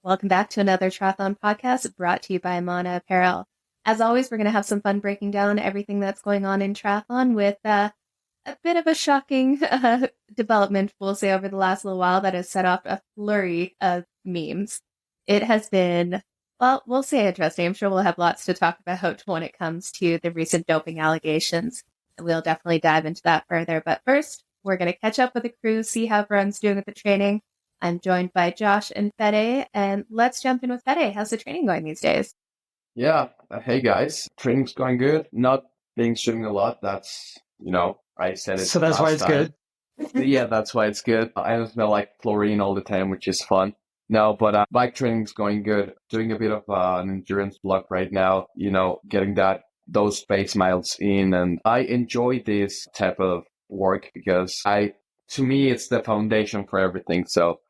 Welcome back to Another Triathlon Podcast brought to you by Mana Apparel. As always, we're going to have some fun breaking down everything that's going on in triathlon with a bit of a shocking development, we'll say, over the last little while that has set off a flurry of memes. It has been, well, we'll say interesting. I'm sure we'll have lots to talk about when it comes to the recent doping allegations. We'll definitely dive into that further. But first, we're going to catch up with the crew, see how everyone's doing with the training. I'm joined by Josh and Fede, and let's jump in with Fede. How's the training going these days? Yeah. Hey, guys. Training's going good. Not being swimming a lot. That's, I said it. So that's why it's good. Yeah, that's why it's good. I don't smell like chlorine all the time, which is fun. No, but bike training's going good. Doing a bit of an endurance block right now, getting those pace miles in. And I enjoy this type of work because to me, it's the foundation for everything. So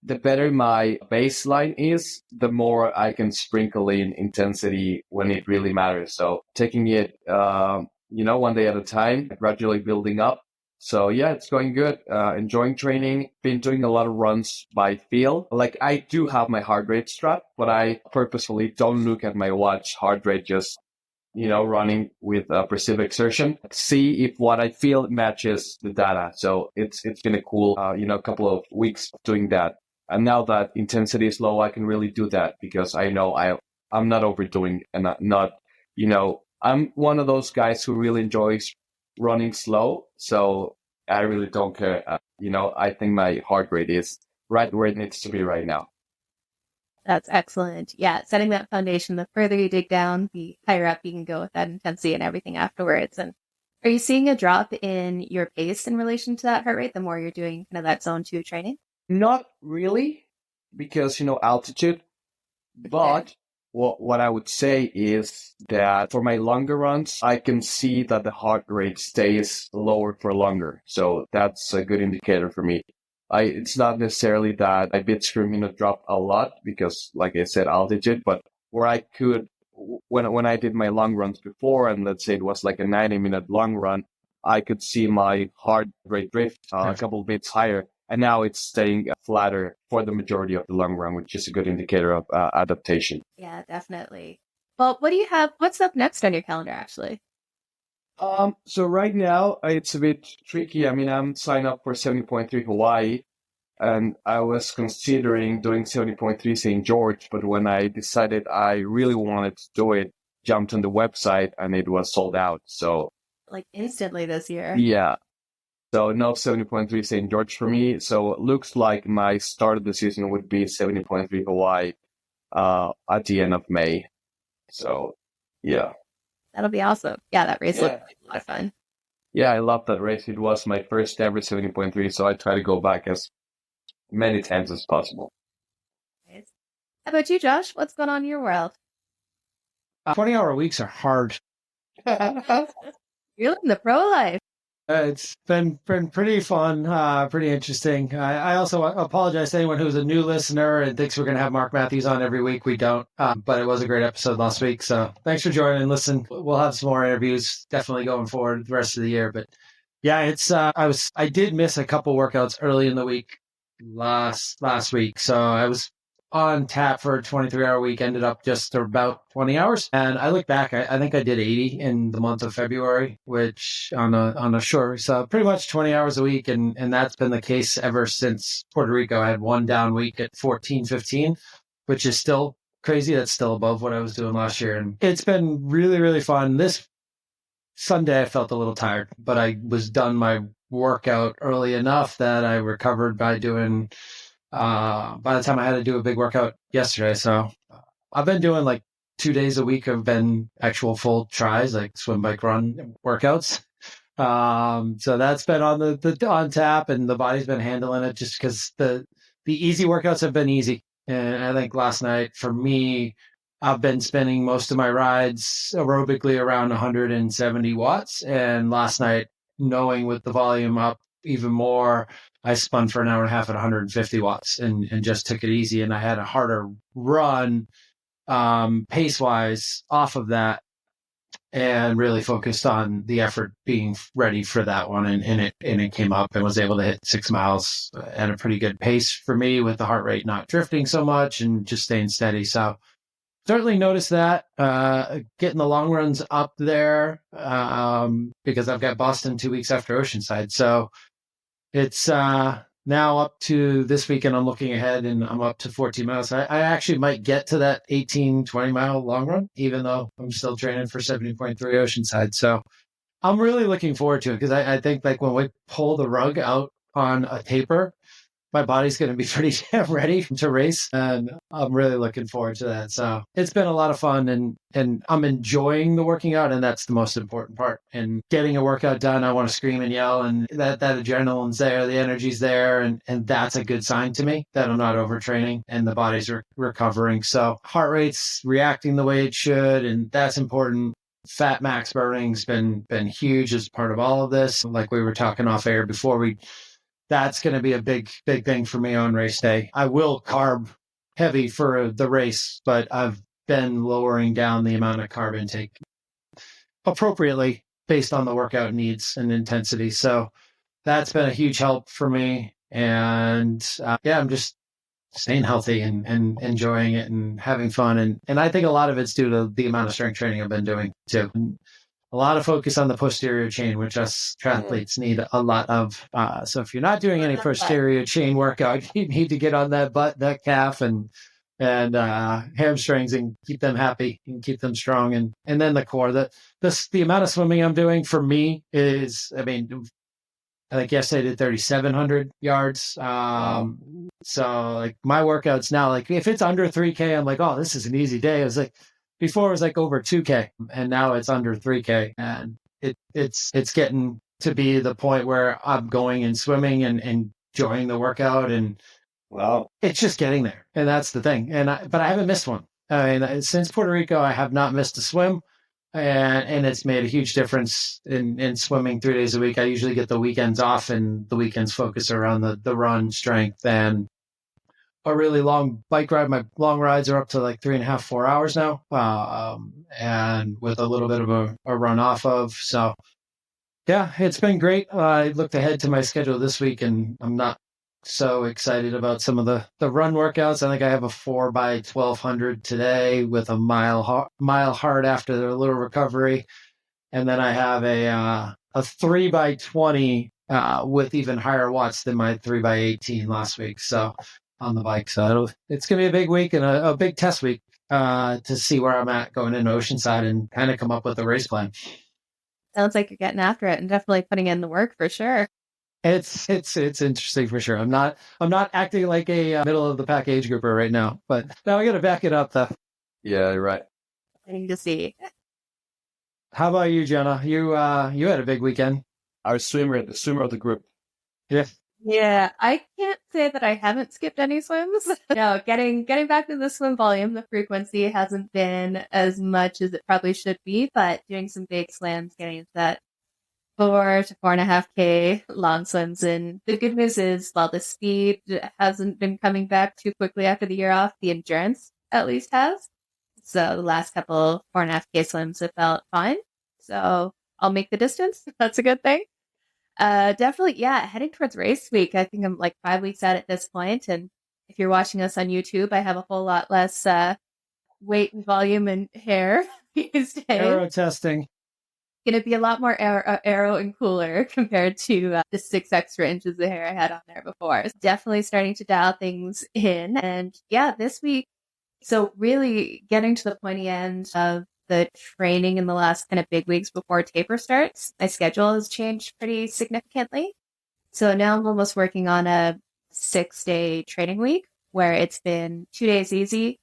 the better my baseline is, the more I can sprinkle in intensity when it really matters. So taking it, one day at a time, gradually building up. So yeah, it's going good. Enjoying training. Been doing a lot of runs by feel. Like I do have my heart rate strap, but I purposefully don't look at my watch heart rate, just running with perceived exertion, see if what I feel matches the data. So it's been a cool, couple of weeks doing that. And now that intensity is low, I can really do that because I know I'm not overdoing and I'm one of those guys who really enjoys running slow. So I really don't care. I think my heart rate is right where it needs to be right now. That's excellent. Yeah, setting that foundation, the further you dig down, the higher up you can go with that intensity and everything afterwards. And are you seeing a drop in your pace in relation to that heart rate the more you're doing kind of that zone 2 training? Not really, because, altitude. But what I would say is that for my longer runs, I can see that the heart rate stays lower for longer. So that's a good indicator for me. It's not necessarily that my bit stream, drop a lot because, like I said, altitude, but where I could, when I did my long runs before, and let's say it was like a 90-minute long run, I could see my heart rate drift a couple of bits higher. And now it's staying flatter for the majority of the long run, which is a good indicator of adaptation. Yeah, definitely. Well, what do you have? What's up next on your calendar, actually? So right now it's a bit tricky. I mean, I'm signed up for 70.3 Hawaii, and I was considering doing 70.3 St. George, but when I decided I really wanted to do it, jumped on the website and it was sold out. So like instantly this year. Yeah. So no 70.3 St. George for me. So it looks like my start of the season would be 70.3 Hawaii at the end of May. So, yeah. That'll be awesome. Yeah, that race looked like a lot of fun. Yeah, I love that race. It was my first ever 70.3, so I try to go back as many times as possible. Nice. How about you, Josh? What's going on in your world? 20-hour weeks are hard. You're living the pro life. It's been pretty fun, pretty interesting. I also apologize to anyone who's a new listener and thinks we're going to have Mark Matthews on every week. We don't, but it was a great episode last week. So thanks for joining and listen. We'll have some more interviews definitely going forward the rest of the year. But yeah, it's I did miss a couple workouts early in the week last week. So I was on tap for a 23-hour week, ended up just about 20 hours. And I look back, I think I did 80 in the month of February, which on a short, so pretty much 20 hours a week. And that's been the case ever since Puerto Rico. I had one down week at 14, 15, which is still crazy. That's still above what I was doing last year. And it's been really, really fun. This Sunday, I felt a little tired, but I was done my workout early enough that I recovered by doing by the time I had to do a big workout yesterday. So I've been doing like 2 days a week. Have been actual full tries, like swim, bike, run workouts. So that's been on the on tap, and the body's been handling it just because the easy workouts have been easy. And I think last night for me, I've been spending most of my rides aerobically around 170 watts. And last night, knowing with the volume up even more, I spun for an hour and a half at 150 watts and just took it easy. And I had a harder run pace-wise off of that. and really focused on the effort being ready for that one. And it came up and was able to hit 6 miles at a pretty good pace for me, with the heart rate not drifting so much and just staying steady. So certainly noticed that, getting the long runs up there, because I've got Boston 2 weeks after Oceanside. So it's now up to this weekend. I'm looking ahead and I'm up to 14 miles. I actually might get to that 18, 20 mile long run, even though I'm still training for 70.3 Oceanside. So I'm really looking forward to it, because I think like when we pull the rug out on a taper, my body's going to be pretty damn ready to race, and I'm really looking forward to that. So it's been a lot of fun, and I'm enjoying the working out, and that's the most important part. And getting a workout done, I want to scream and yell, and that adrenaline's there, the energy's there, and that's a good sign to me that I'm not overtraining and the body's recovering. So heart rate's reacting the way it should, and that's important. Fat max burning's been huge as part of all of this. Like we were talking off air before, that's going to be a big thing for me on race day. I will carb heavy for the race, but I've been lowering down the amount of carb intake appropriately based on the workout needs and intensity. So that's been a huge help for me. And I'm just staying healthy and enjoying it and having fun. And I think a lot of it's due to the amount of strength training I've been doing too. A lot of focus on the posterior chain, which us triathletes need a lot of. So if you're not doing any posterior chain workout, you need to get on that butt, that calf, and hamstrings, and keep them happy and keep them strong. And then the core. The amount of swimming I'm doing for me is, I think yesterday I did 3,700 yards. So like my workouts now, like if it's under 3K, I'm like, oh, this is an easy day. I was like, before it was like over 2K, and now it's under 3K, and it's getting to be the point where I'm going and swimming and enjoying the workout, and Wow, it's just getting there, and that's the thing. But I haven't missed one. I mean, since Puerto Rico, I have not missed a swim, and it's made a huge difference in swimming 3 days a week. I usually get the weekends off, and the weekends focus around the run, strength, and a really long bike ride. My long rides are up to like 3.5, 4 hours now, and with a little bit of a run off of. So yeah, it's been great. I looked ahead to my schedule this week, and I'm not so excited about some of the run workouts. I think I have a 4x1200 today with a mile hard after a little recovery, and then I have a 3x20 with even higher watts than my 3x18 last week. So on the bike. So it's going to be a big week and a big test week to see where I'm at going into Oceanside and kind of come up with a race plan. Sounds like you're getting after it and definitely putting in the work for sure. It's interesting for sure. I'm not acting like a middle of the pack age grouper right now, but now I got to back it up though. yeah, you're right. I need to see. How about you, Jenna? You had a big weekend. Our swimmer, the swimmer of the group. Yeah. Yeah, I can't say that I haven't skipped any swims. No, getting back to the swim volume, the frequency hasn't been as much as it probably should be, but doing some big slams, getting into that 4 to 4.5K long swims. And the good news is, while the speed hasn't been coming back too quickly after the year off, the endurance at least has. So the last couple 4.5K swims have felt fine. So I'll make the distance. That's a good thing. Definitely, yeah, heading towards race week. I think I'm like 5 weeks out at this point, and if you're watching us on YouTube, I have a whole lot less weight and volume and hair these days. Aero testing. Going to be a lot more aero and cooler compared to the 6 extra inches of hair I had on there before. So definitely starting to dial things in, and yeah, this week, so really getting to the pointy end of the training in the last kind of big weeks before taper starts. My schedule has changed pretty significantly. So now I'm almost working on a 6-day training week where it's been 2 days easy,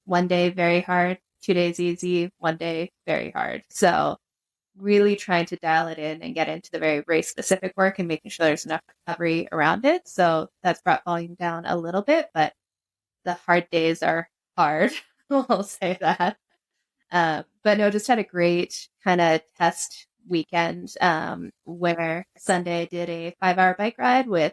1 day very hard, 2 days easy, 1 day very hard. So really trying to dial it in and get into the very race specific work and making sure there's enough recovery around it. So that's brought volume down a little bit, but the hard days are hard. We'll say that. But no, just had a great kind of test weekend where Sunday I did a 5-hour bike ride with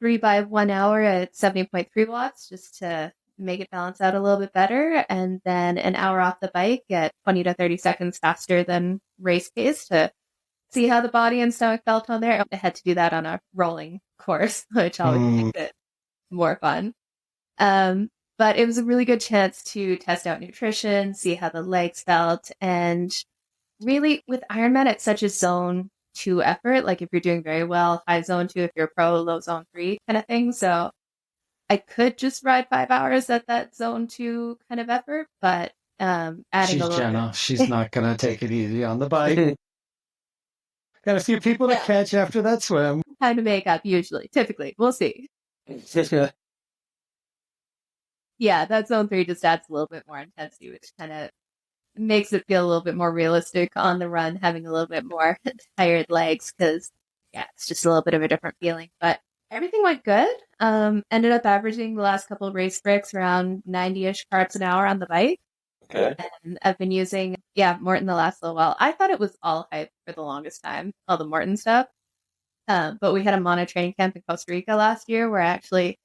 3 by 1 hour at 70.3 watts just to make it balance out a little bit better. And then an hour off the bike at 20 to 30 seconds faster than race pace to see how the body and stomach felt on there. I had to do that on a rolling course, which always makes it more fun. But it was a really good chance to test out nutrition, see how the legs felt. And really with Ironman, it's such a zone 2 effort. Like if you're doing very well, high zone 2, if you're a pro, low zone 3 kind of thing. So I could just ride 5 hours at that zone 2 kind of effort, but adding She's a little Jenna. bit. She's not going to take it easy on the bike. Got a few people to catch after that swim. Time to make up, typically. We'll see. Yeah, that zone 3 just adds a little bit more intensity, which kind of makes it feel a little bit more realistic on the run, having a little bit more tired legs, because, yeah, it's just a little bit of a different feeling. But everything went good. Ended up averaging the last couple of race breaks around 90-ish carbs an hour on the bike. Okay. And I've been using, Morton the last little while. I thought it was all hype for the longest time, all the Morton stuff. But we had a mono training camp in Costa Rica last year where I actually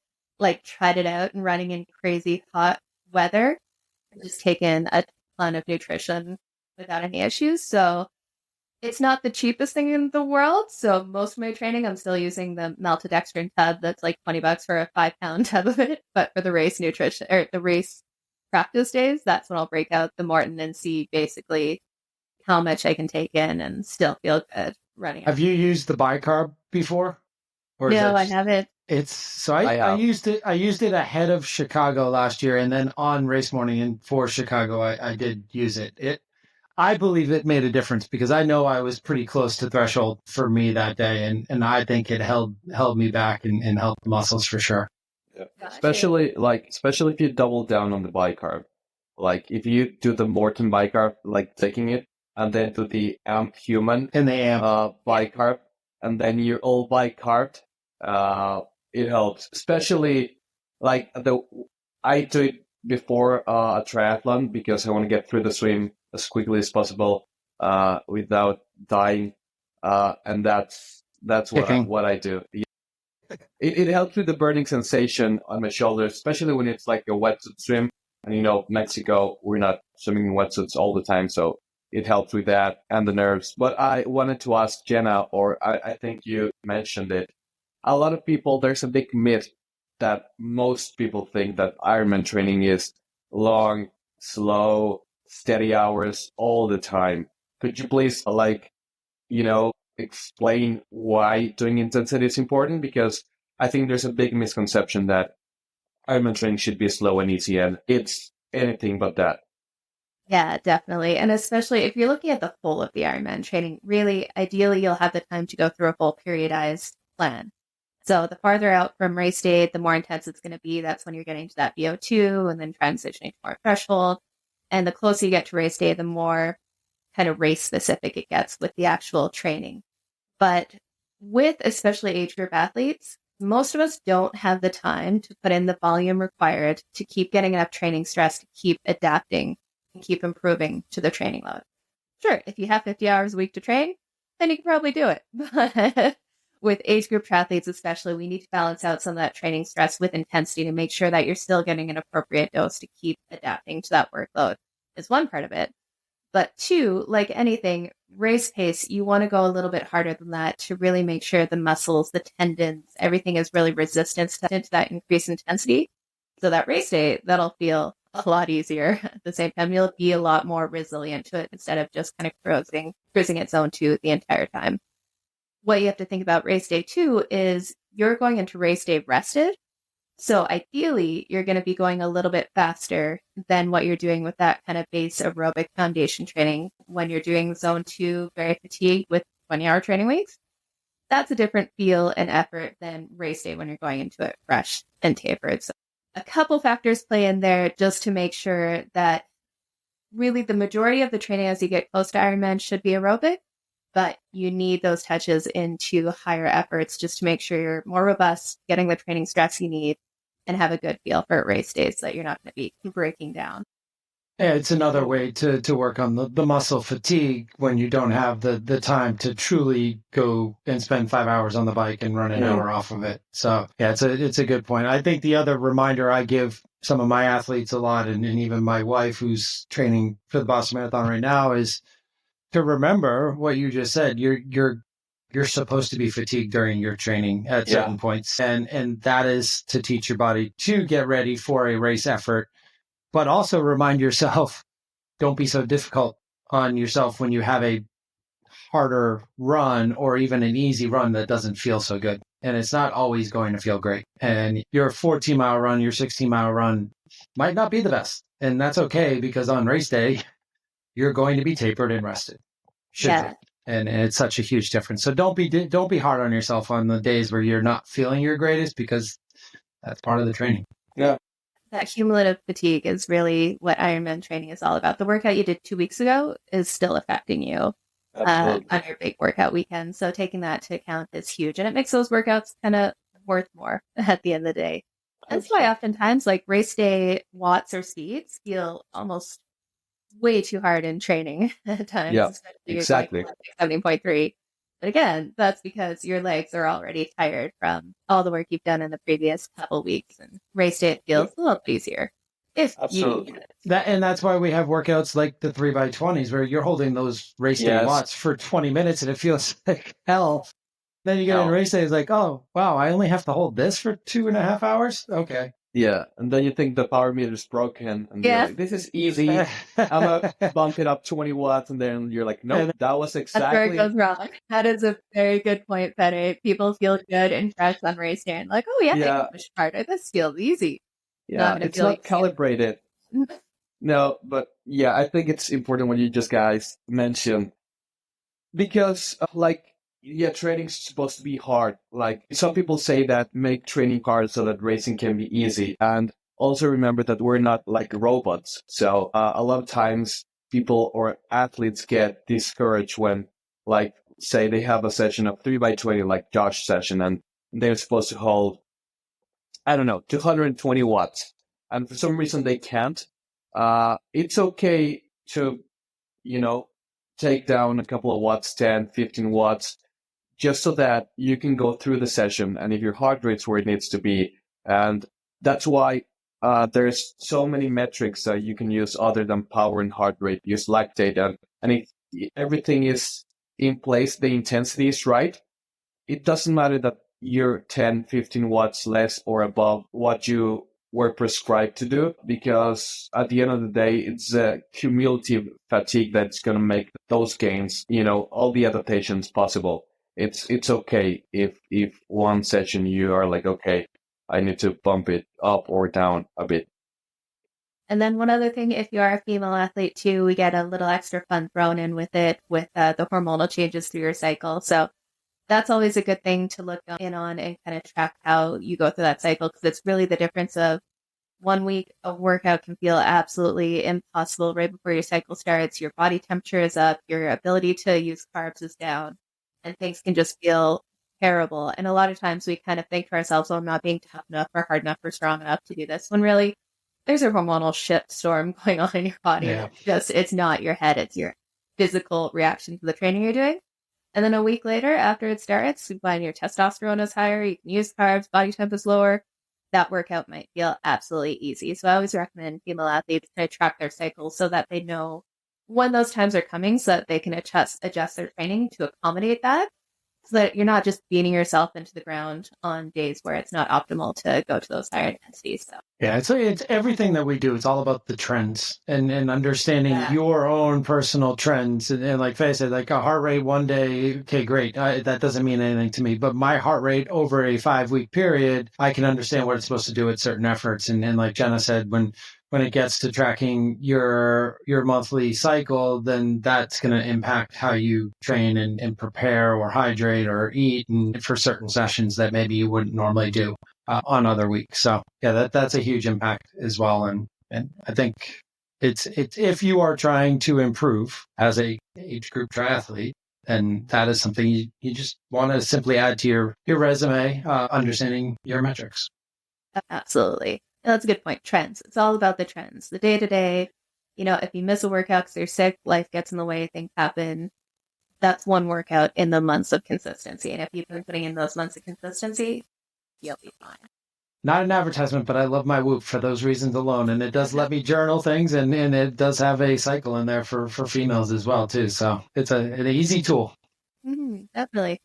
tried it out and running in crazy hot weather, just taking a ton of nutrition without any issues. So it's not the cheapest thing in the world. So most of my training, I'm still using the maltodextrin tub that's like $20 for a 5-pound tub of it. But for the race nutrition or the race practice days, that's when I'll break out the Morton and see basically how much I can take in and still feel good running. Have you used the bicarb before? Or no, I haven't. I used it. I used it ahead of Chicago last year, and then on race morning and for Chicago, I did use it. I believe it made a difference because I know I was pretty close to threshold for me that day, and I think it held me back and helped the muscles for sure. Yeah. Especially if you double down on the bicarb, like if you do the Morton bicarb, like taking it, and then do the AMP human and the AMP bicarb, and then you're all bicarbed. It helps, especially I do it before a triathlon because I want to get through the swim as quickly as possible without dying, and that's what I do. It helps with the burning sensation on my shoulders, especially when it's like a wetsuit swim. And Mexico, we're not swimming in wetsuits all the time, so it helps with that and the nerves. But I wanted to ask Jenna, or I think you mentioned it. A lot of people, there's a big myth that most people think that Ironman training is long, slow, steady hours all the time. Could you please, explain why doing intensity is important? Because I think there's a big misconception that Ironman training should be slow and easy, and it's anything but that. Yeah, definitely. And especially if you're looking at the whole of the Ironman training, really, ideally, you'll have the time to go through a full periodized plan. So the farther out from race day, the more intense it's going to be. That's when you're getting to that VO2 and then transitioning to more threshold. And the closer you get to race day, the more kind of race specific it gets with the actual training. But with especially age group athletes, most of us don't have the time to put in the volume required to keep getting enough training stress to keep adapting and keep improving to the training load. Sure, if you have 50 hours a week to train, then you can probably do it. But with age group triathletes especially, we need to balance out some of that training stress with intensity to make sure that you're still getting an appropriate dose to keep adapting to that workload is one part of it. But two, like anything, race pace, you want to go a little bit harder than that to really make sure the muscles, the tendons, everything is really resistant to that increased intensity. So that race day, that'll feel a lot easier. At the same time, you'll be a lot more resilient to it instead of just kind of cruising at zone 2 the entire time. What you have to think about race day 2 is you're going into race day rested. So ideally, you're going to be going a little bit faster than what you're doing with that kind of base aerobic foundation training when you're doing zone 2 very fatigued with 20-hour training weeks. That's a different feel and effort than race day when you're going into it fresh and tapered. So a couple factors play in there just to make sure that really the majority of the training as you get close to Ironman should be aerobic, but you need those touches into higher efforts just to make sure you're more robust, getting the training stress you need, and have a good feel for race days so that you're not going to be breaking down. Yeah, it's another way to work on the muscle fatigue when you don't have the time to truly go and spend 5 hours on the bike and run an hour off of it. So yeah, it's a good point. I think the other reminder I give some of my athletes a lot, and even my wife who's training for the Boston Marathon right now, is to remember what you just said. You're supposed to be fatigued during your training at certain points, and that is to teach your body to get ready for a race effort. But also remind yourself, don't be so difficult on yourself when you have a harder run or even an easy run that doesn't feel so good. And it's not always going to feel great. And your 14-mile run, your 16-mile run might not be the best. And that's okay, because on race day, you're going to be tapered and rested. Should be. And it's such a huge difference. So don't be hard on yourself on the days where you're not feeling your greatest, because that's part of the training. Yeah. That cumulative fatigue is really what Ironman training is all about. The workout you did 2 weeks ago is still affecting you on your big workout weekend. So taking that to account is huge. And it makes those workouts kind of worth more at the end of the day. That's why oftentimes like race day watts or speeds feel almost way too hard in training at times. Yeah, exactly. 70.3. But again, that's because your legs are already tired from all the work you've done in the previous couple weeks, and race day feels a little easier. Absolutely. That's why we have workouts like the 3x20s, where you're holding those race day watts for 20 minutes and it feels like hell. Then you get in race day, it's like, oh, wow, I only have to hold this for 2.5 hours? Okay. Yeah, and then you think the power meter is broken, and you're like, this is easy. I'm going to bump it up 20 watts, and then you're like, nope, that was exactly... That's where it goes wrong. That is a very good point, Fede. People feel good and fresh on race day, and like, oh yeah, I can push harder. This feels easy. Yeah, it's not calibrated. No, but yeah, I think it's important what you just guys mentioned, because training's supposed to be hard. Like, some people say that make training hard so that racing can be easy. And also remember that we're not like robots. So a lot of times people or athletes get discouraged when, like, say they have a session of 3x20, like Josh's session, and they're supposed to hold, I don't know, 220 watts. And for some reason they can't. It's okay to, take down a couple of watts, 10, 15 watts, just so that you can go through the session and if your heart rate's where it needs to be. And that's why there's so many metrics that you can use other than power and heart rate. Use lactate, and if everything is in place, the intensity is right, it doesn't matter that you're 10, 15 watts less or above what you were prescribed to do, because at the end of the day, it's a cumulative fatigue that's going to make those gains, all the adaptations possible. It's okay if one session you are like, okay, I need to bump it up or down a bit. And then one other thing, if you are a female athlete too, we get a little extra fun thrown in with it, with the hormonal changes through your cycle. So that's always a good thing to look in on and kind of track how you go through that cycle, because it's really the difference of 1 week a workout can feel absolutely impossible right before your cycle starts. Your body temperature is up, your ability to use carbs is down, and things can just feel terrible. And a lot of times we kind of think to ourselves, oh, I'm not being tough enough or hard enough or strong enough to do this, when really there's a hormonal shitstorm going on in your body. Yeah. It's not your head, it's your physical reaction to the training you're doing. And then a week later, after it starts, when your testosterone is higher, you can use carbs, body temp is lower, that workout might feel absolutely easy. So I always recommend female athletes to track their cycles so that they know when those times are coming, so that they can adjust their training to accommodate that, so that you're not just beating yourself into the ground on days where it's not optimal to go to those higher intensities. So yeah, it's everything that we do. It's all about the trends and understanding your own personal trends. And like Faye said, like a heart rate one day, okay, great. That doesn't mean anything to me. But my heart rate over a 5-week period, I can understand what it's supposed to do with certain efforts. And like Jenna said, when it gets to tracking your monthly cycle, then that's going to impact how you train and prepare or hydrate or eat, and for certain sessions that maybe you wouldn't normally do on other weeks. So yeah, that's a huge impact as well. And I think it's if you are trying to improve as a age group triathlete, then that is something you just want to simply add to your resume, understanding your metrics. absolutely. That's a good point. Trends. It's all about the trends. The day-to-day, if you miss a workout because you're sick, life gets in the way, things happen. That's one workout in the months of consistency. And if you've been putting in those months of consistency, you'll be fine. Not an advertisement, but I love my Whoop for those reasons alone. And it does let me journal things, and it does have a cycle in there for females as well, too. So it's an easy tool. Definitely.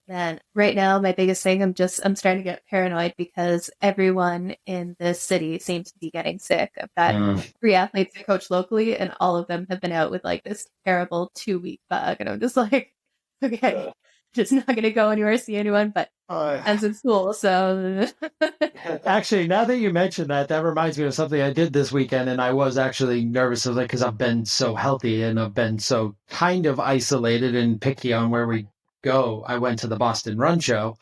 Man, right now, my biggest thing, I'm starting to get paranoid because everyone in this city seems to be getting sick. I've got 3 athletes I coach locally, and all of them have been out with like this terrible 2-week bug. And I'm just like, okay, just not going to go anywhere, see anyone, but ends in school. So actually, now that you mentioned that reminds me of something I did this weekend, and I was actually nervous of it because I've been so healthy and I've been so kind of isolated and picky on where we go. I went to the Boston Run Show,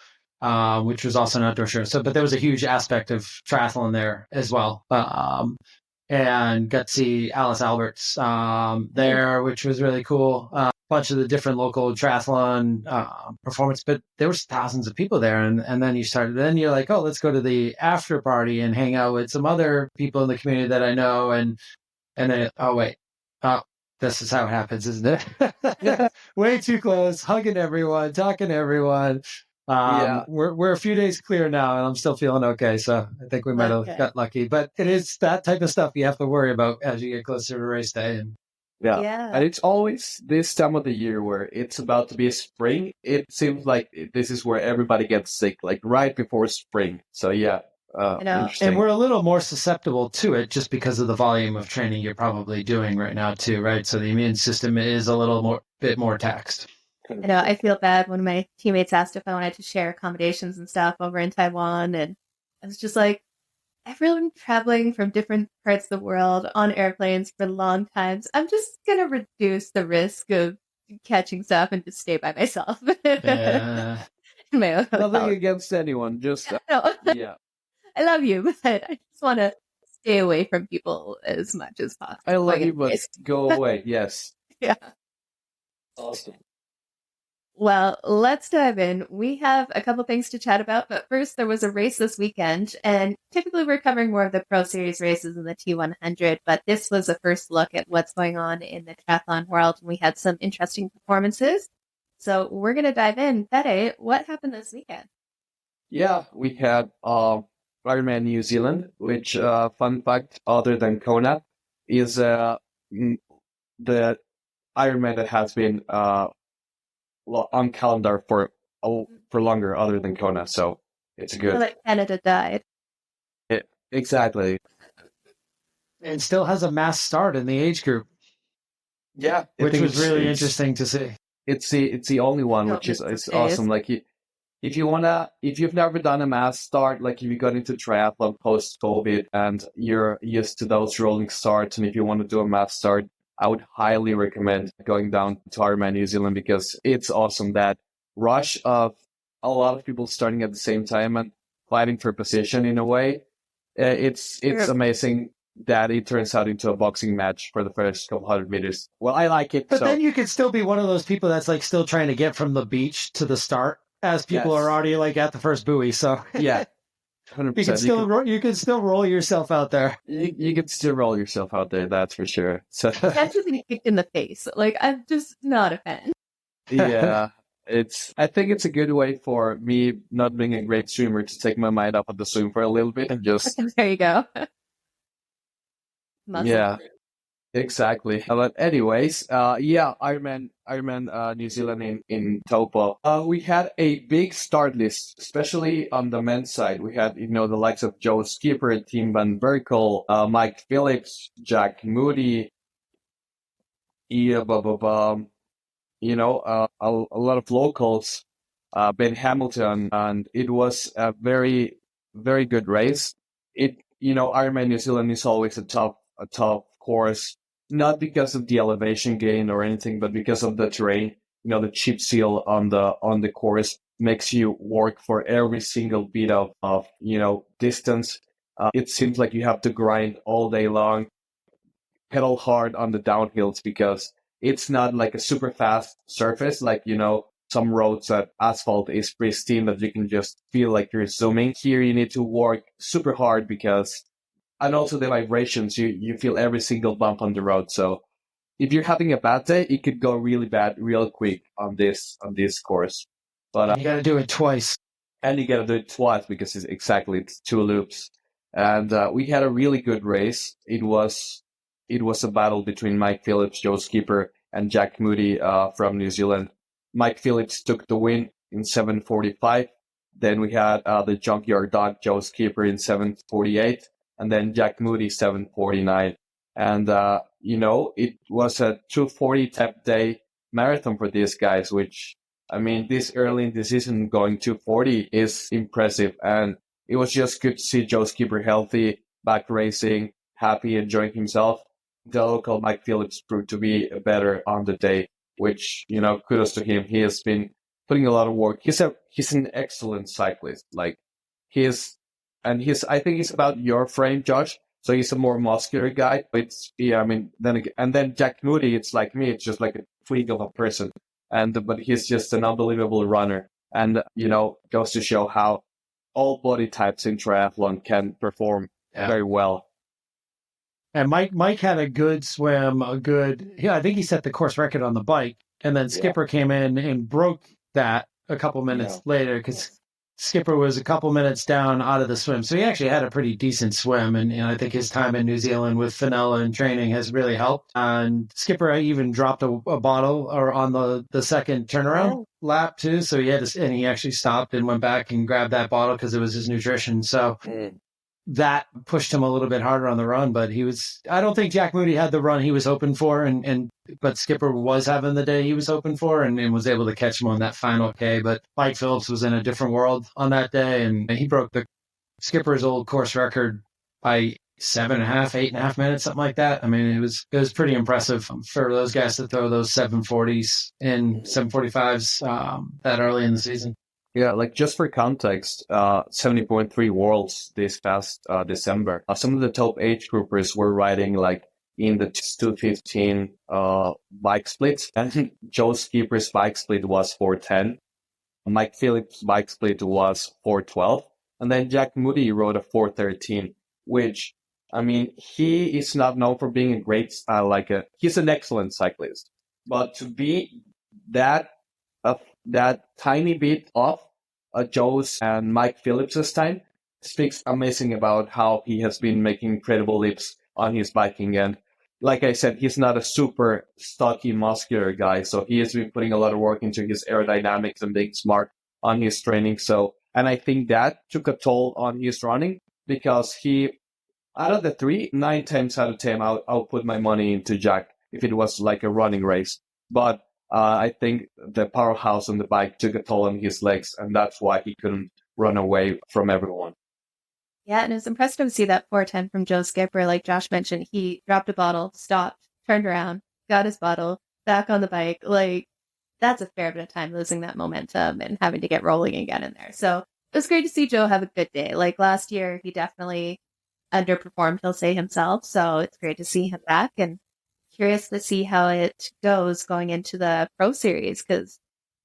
which was also an outdoor show. So, but there was a huge aspect of triathlon there as well. And got to see Alice Alberts there, which was really cool. A bunch of the different local triathlon performance, but there was thousands of people there. And then you're like, oh, let's go to the after party and hang out with some other people in the community that I know. And then, this is how it happens, isn't it? Way too close, hugging everyone, talking to everyone. We're a few days clear now, and I'm still feeling okay. So I think we might have got lucky. But it is that type of stuff you have to worry about as you get closer to race day. And and it's always this time of the year where it's about to be spring. It seems like this is where everybody gets sick, like right before spring. So and we're a little more susceptible to it just because of the volume of training you're probably doing right now too, right? So the immune system is a little bit more taxed. I feel bad when my teammates asked if I wanted to share accommodations and stuff over in Taiwan, and I was just like, everyone traveling from different parts of the world on airplanes for long times, I'm just gonna reduce the risk of catching stuff and just stay by myself. My own nothing against anyone, just I love you, but I just want to stay away from people as much as possible. I love you, but go away. Yes. Yeah. Awesome. Well, let's dive in. We have a couple things to chat about, but first there was a race this weekend, and typically we're covering more of the Pro Series races in the T100, but this was a first look at what's going on in the triathlon world, and we had some interesting performances. So we're going to dive in. Fede, what happened this weekend? Yeah, we had Ironman New Zealand, which, fun fact, other than Kona, is the Ironman that has been on calendar for longer, other than Kona. So it's good. I feel like Canada died. Exactly. And still has a mass start in the age group. Yeah, which was really interesting to see. It's the only one, which is awesome. Like if you've never done a mass start, like if you got into triathlon post-COVID and you're used to those rolling starts, and if you want to do a mass start, I would highly recommend going down to Ironman New Zealand because it's awesome. That rush of a lot of people starting at the same time and fighting for position in a way, it's amazing that it turns out into a boxing match for the first couple 100 meters. Well, I like it. But then you could still be one of those people that's like still trying to get from the beach to the start as people are already like at the first buoy. So yeah, 100%. You can still roll yourself out there. You can still roll yourself out there. That's for sure. So that's just getting kicked in the face. Like, I'm just not a fan. Yeah. I think it's a good way for me, not being a great swimmer, to take my mind off of the swim for a little bit and just there you go. Yeah, exactly. But anyways, Ironman New Zealand in Taupo. We had a big start list, especially on the men's side. We had, the likes of Joe Skipper, Tim Van Berkel, Mike Phillips, Jack Moody, a lot of locals, Ben Hamilton, and it was a very, very good race. Ironman New Zealand is always a tough course, not because of the elevation gain or anything, but because of the terrain. The chip seal on the course makes you work for every single bit of distance. It seems like you have to grind all day long, pedal hard on the downhills because it's not like a super fast surface, like, some roads that asphalt is pristine that you can just feel like you're zooming. Here you need to work super hard because and also the vibrations. You feel every single bump on the road. So if you're having a bad day, it could go really bad real quick on this course. But you got to do it twice. And you got to do it twice because it's 2 loops. And we had a really good race. It was a battle between Mike Phillips, Joe Skipper, and Jack Moody from New Zealand. Mike Phillips took the win in 7:45. Then we had the Junkyard Dog, Joe Skipper, in 7:48, and then Jack Moody 7:49. And it was a 240 tap day marathon for these guys, which, I mean, this early in the season going 240 is impressive. And it was just good to see Joe Skipper healthy, back racing, happy, enjoying himself. The local Mike Phillips proved to be better on the day, which, kudos to him. He has been putting a lot of work. He's an excellent cyclist. Like I think he's about your frame, Josh. So he's a more muscular guy. But then Jack Moody, it's like me. It's just like a freak of a person. But he's just an unbelievable runner. And, goes to show how all body types in triathlon can perform very well. And Mike had a good swim, I think he set the course record on the bike. And then Skipper came in and broke that a couple minutes later because Skipper was a couple minutes down out of the swim. So he actually had a pretty decent swim. And I think his time in New Zealand with Fenella and training has really helped. And Skipper even dropped a bottle on the second turnaround lap too. So he he actually stopped and went back and grabbed that bottle because it was his nutrition. So that pushed him a little bit harder on the run, but I don't think Jack Moody had the run he was hoping for, but Skipper was having the day he was hoping for and was able to catch him on that final K. But Mike Phillips was in a different world on that day, and he broke the Skipper's old course record by 8.5 minutes, something like that. I mean, it was pretty impressive for those guys to throw those 740s and 745s that early in the season. Yeah, like just for context, 70.3 Worlds this past December. Some of the top age groupers were riding like in the 215 bike splits, and Joe Skipper's bike split was 410. Mike Phillips' bike split was 412, and then Jack Moody rode a 413, which, I mean, he is not known for being a great he's an excellent cyclist, but to be that tiny bit off Joe's and Mike Phillips' time speaks amazing about how he has been making incredible leaps on his biking. And like I said, he's not a super stocky, muscular guy, so he has been putting a lot of work into his aerodynamics and being smart on his training. And I think that took a toll on his running because out of the 3, 9 times out of 10, I'll put my money into Jack if it was like a running race. But I think the powerhouse on the bike took a toll on his legs, and that's why he couldn't run away from everyone. Yeah, and it was impressive to see that 410 from Joe Skipper. Like Josh mentioned, he dropped a bottle, stopped, turned around, got his bottle, back on the bike. Like, that's a fair bit of time losing that momentum and having to get rolling again in there. So it was great to see Joe have a good day. Like last year, he definitely underperformed, he'll say himself. So it's great to see him back, and curious to see how it goes going into the Pro Series, because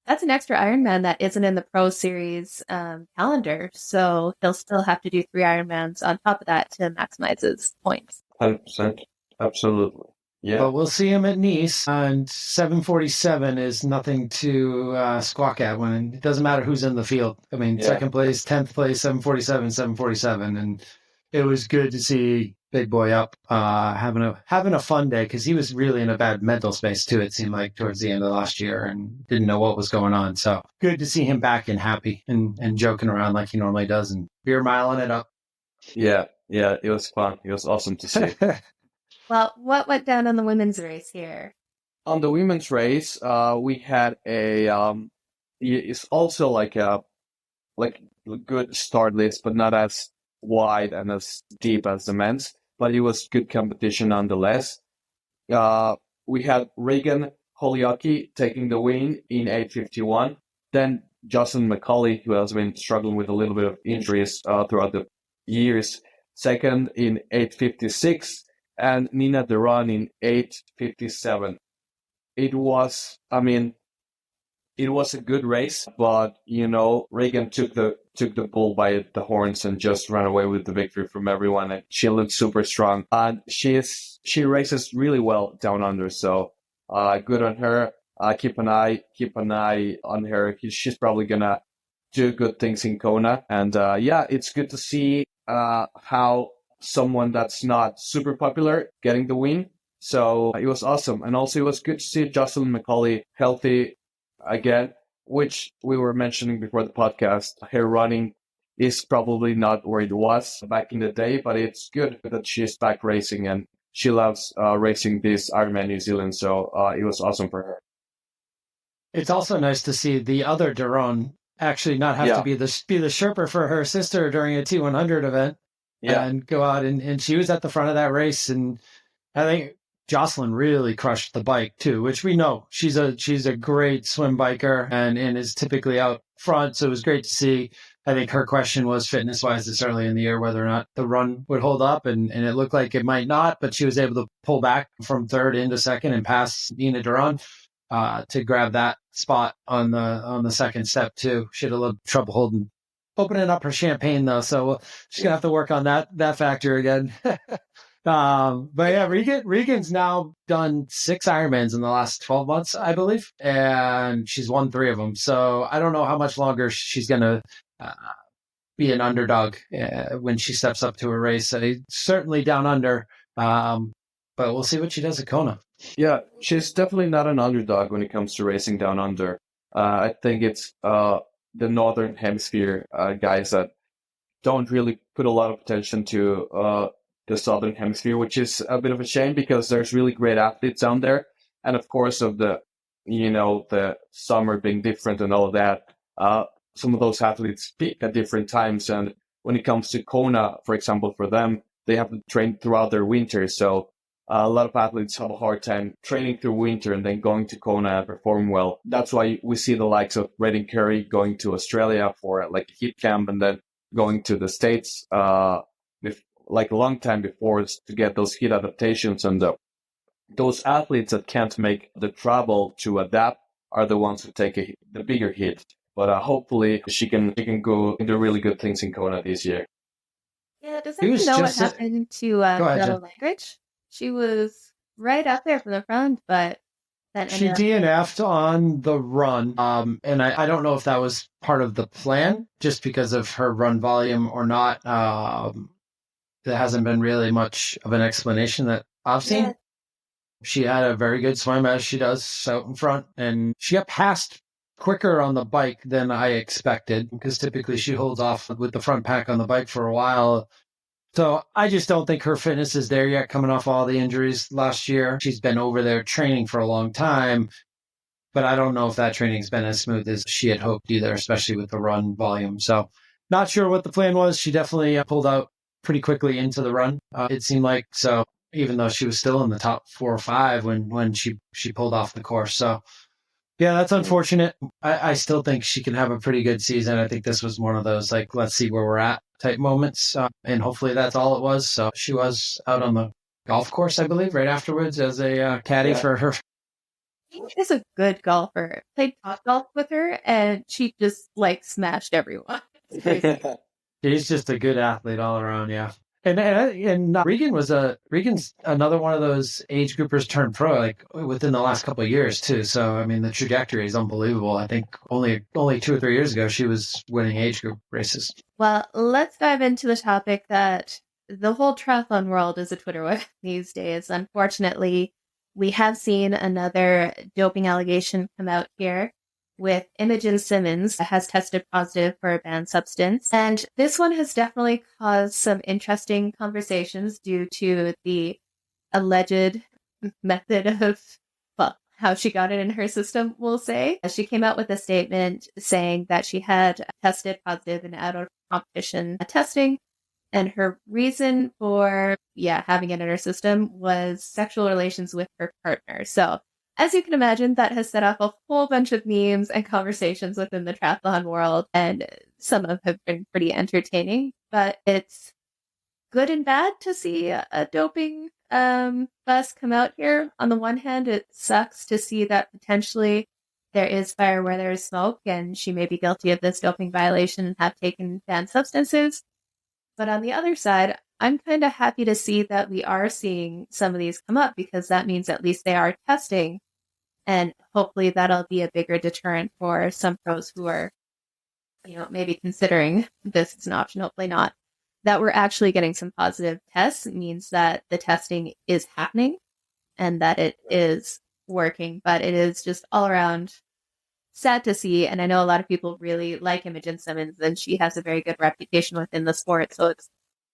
that's an extra Ironman that isn't in the Pro Series calendar. So he'll still have to do 3 Ironmans on top of that to maximize his points. 100%. Absolutely. Yeah. But we'll see him at Nice, and 747 is nothing to squawk at when it doesn't matter who's in the field. I mean, second place, 10th place, 747, and it was good to see Big Boy up having a fun day, because he was really in a bad mental space too, it seemed like, towards the end of last year, and didn't know what was going on. So good to see him back and happy and joking around like he normally does and beer miling it up. Yeah, it was fun. It was awesome to see. Well, what went down on the women's race here? On the women's race, we had it's also like a good start list, but not as wide and as deep as the men's, but it was good competition nonetheless. We had Regan Holyoke taking the win in 8:51. Then Jocelyn McCauley, who has been struggling with a little bit of injuries throughout the years, second in 8:56, and Nina Duran in 8:57. It was it was a good race, but Regan took the bull by the horns and just ran away with the victory from everyone. And she looked super strong, and she races really well down under. So good on her. Keep an eye on her. She's probably gonna do good things in Kona. And it's good to see how someone that's not super popular getting the win. So it was awesome. And also it was good to see Jocelyn McCauley healthy again, which we were mentioning before the podcast. Her running is probably not where it was back in the day, but it's good that she's back racing, and she loves racing this Ironman New Zealand. So it was awesome for her. It's also nice to see the other Daron actually not have to be the Sherpa for her sister during a T100 event and go out. And she was at the front of that race. And I think Jocelyn really crushed the bike too, which we know she's a great swim biker and is typically out front. So it was great to see. I think her question was fitness wise this early in the year, whether or not the run would hold up. And it looked like it might not, but she was able to pull back from third into second and pass Nina Duran to grab that spot on the second step too. She had a little trouble opening up her champagne though. So she's gonna have to work on that factor again. But yeah, Regan's now done 6 Ironmans in the last 12 months, I believe, and she's won 3 of them. So I don't know how much longer she's going to be an underdog when she steps up to a race. Certainly down under, but we'll see what she does at Kona. Yeah, she's definitely not an underdog when it comes to racing down under. I think it's the Northern Hemisphere guys that don't really put a lot of attention to the Southern Hemisphere, which is a bit of a shame because there's really great athletes down there. And of course, of the summer being different and all of that, some of those athletes peak at different times. And when it comes to Kona, for example, for them, they have to train throughout their winter. So a lot of athletes have a hard time training through winter and then going to Kona and perform well. That's why we see the likes of Redden Carey going to Australia for like a heat camp and then going to the States like a long time before to get those heat adaptations. And those athletes that can't make the travel to adapt are the ones who take the bigger hit. But hopefully she can go and do really good things in Kona this year. Yeah, does anyone know what happened to Bella Langridge? She was right up there from the front, but then she DNF'd on the run. And I don't know if that was part of the plan, just because of her run volume or not. There hasn't been really much of an explanation that I've seen. Yeah. She had a very good swim, as she does out in front, and she got passed quicker on the bike than I expected, because typically she holds off with the front pack on the bike for a while. So I just don't think her fitness is there yet, coming off all the injuries last year. She's been over there training for a long time, but I don't know if that training's been as smooth as she had hoped either, especially with the run volume. So not sure what the plan was. She definitely pulled out pretty quickly into the run, it seemed like. So even though she was still in the top 4 or 5 when she pulled off the course. So yeah, that's unfortunate. I still think she can have a pretty good season. I think this was one of those, like, let's see where we're at type moments. And hopefully that's all it was. So she was out on the golf course, I believe, right afterwards as a caddy for her. She is a good golfer. Played top golf with her, and she just, smashed everyone. She's just a good athlete all around, yeah. And Regan's another one of those age groupers turned pro, within the last couple of years too. So I mean, the trajectory is unbelievable. I think only 2 or 3 years ago she was winning age group races. Well, let's dive into the topic that the whole triathlon world is a Twitter war these days. Unfortunately, we have seen another doping allegation come out here, with Imogen Simmonds has tested positive for a banned substance. And this one has definitely caused some interesting conversations due to the alleged method of, how she got it in her system, we'll say. She came out with a statement saying that she had tested positive in out of competition testing, and her reason for, having it in her system was sexual relations with her partner. So, as you can imagine, that has set off a whole bunch of memes and conversations within the triathlon world, and some of them have been pretty entertaining, but it's good and bad to see a doping bust come out here. On the one hand, it sucks to see that potentially there is fire where there is smoke, and she may be guilty of this doping violation and have taken banned substances. But on the other side, I'm kind of happy to see that we are seeing some of these come up, because that means at least they are testing. And hopefully that'll be a bigger deterrent for some pros who are, maybe considering this as an option, hopefully not. That we're actually getting some positive tests means that the testing is happening and that it is working. But it is just all around sad to see. And I know a lot of people really like Imogen Simmonds, and she has a very good reputation within the sport. So it's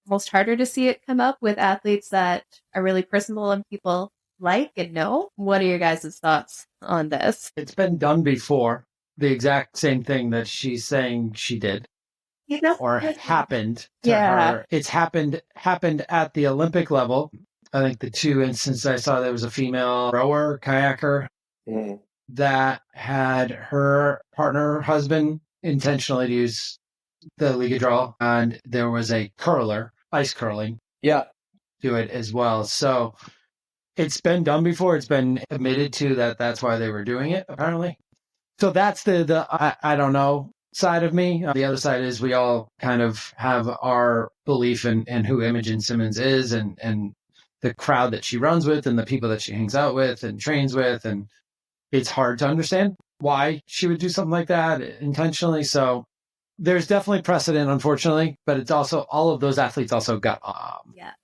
almost harder to see it come up with athletes that are really personable and people like and know. What are your guys' thoughts on this? It's been done before. The exact same thing that she's saying she did or happened to her. It's happened at the Olympic level. I think the two instances I saw, there was a female rower, kayaker, that had her partner, husband, intentionally use the Ligadrol, and there was a curler, ice curling, do it as well. So it's been done before. It's been admitted to that that's why they were doing it, apparently. So that's the I don't know side of me. The other side is we all kind of have our belief in who Imogen Simmonds is and the crowd that she runs with and the people that she hangs out with and trains with. And it's hard to understand why she would do something like that intentionally. So there's definitely precedent, unfortunately, but it's also all of those athletes also got.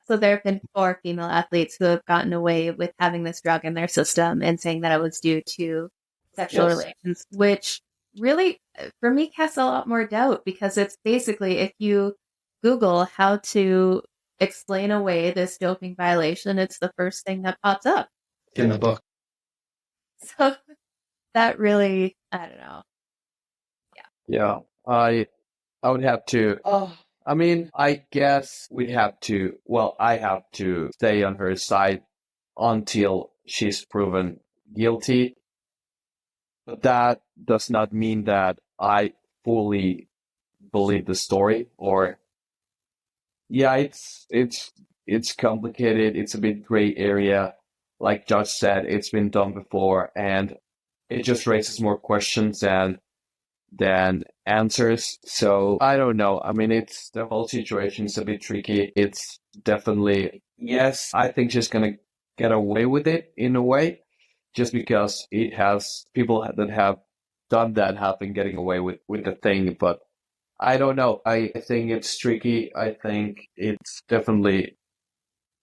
So there have been 4 female athletes who have gotten away with having this drug in their system and saying that it was due to sexual relations, which really, for me, casts a lot more doubt, because it's basically, if you Google how to explain away this doping violation, it's the first thing that pops up in the book. So that really, I don't know. Yeah, I would have to. I mean, I guess we'd have to. Well, I have to stay on her side until she's proven guilty. But that does not mean that I fully believe the story. Or, it's complicated. It's a bit gray area. Like Josh said, it's been done before, and it just raises more questions than answers. So I don't know. I mean, it's the whole situation is a bit tricky. It's definitely, yes, I think she's gonna get away with it in a way, just because it has people that have done that have been getting away with the thing. But I don't know. I think it's tricky. I think it's definitely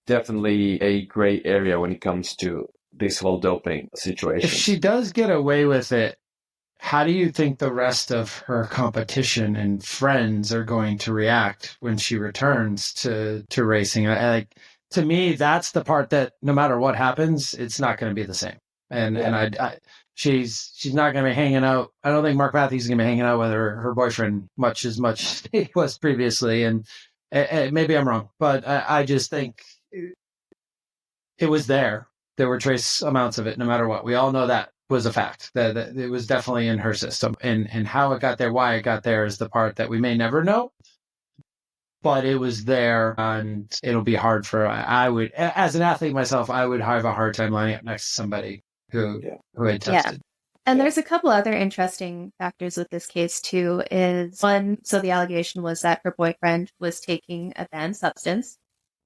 a gray area when it comes to this whole doping situation. If she does get away with it, how do you think the rest of her competition and friends are going to react when she returns to racing? To me, that's the part that no matter what happens, it's not going to be the same. And she's not going to be hanging out. I don't think Mark Matthews is going to be hanging out with her boyfriend much as he was previously. And maybe I'm wrong, but I just think it was there. There were trace amounts of it, no matter what. We all know that was a fact, that it was definitely in her system. And how it got there, why it got there, is the part that we may never know. But it was there, and it'll be hard for, I would, as an athlete myself, I would have a hard time lining up next to somebody who had tested. Yeah. And there's a couple other interesting factors with this case too. Is one, so the allegation was that her boyfriend was taking a banned substance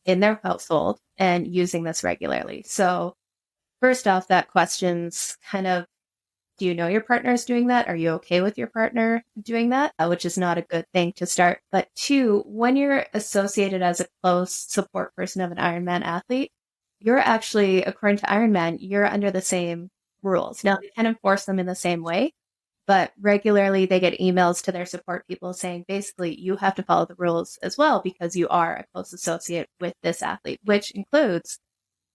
in their household and using this regularly. So first off, that questions kind of, do you know your partner is doing that? Are you okay with your partner doing that? Which is not a good thing to start. But 2, when you're associated as a close support person of an Ironman athlete, you're actually, according to Ironman, you're under the same rules. Now, they can enforce them in the same way, but regularly they get emails to their support people saying, basically, you have to follow the rules as well because you are a close associate with this athlete, which includes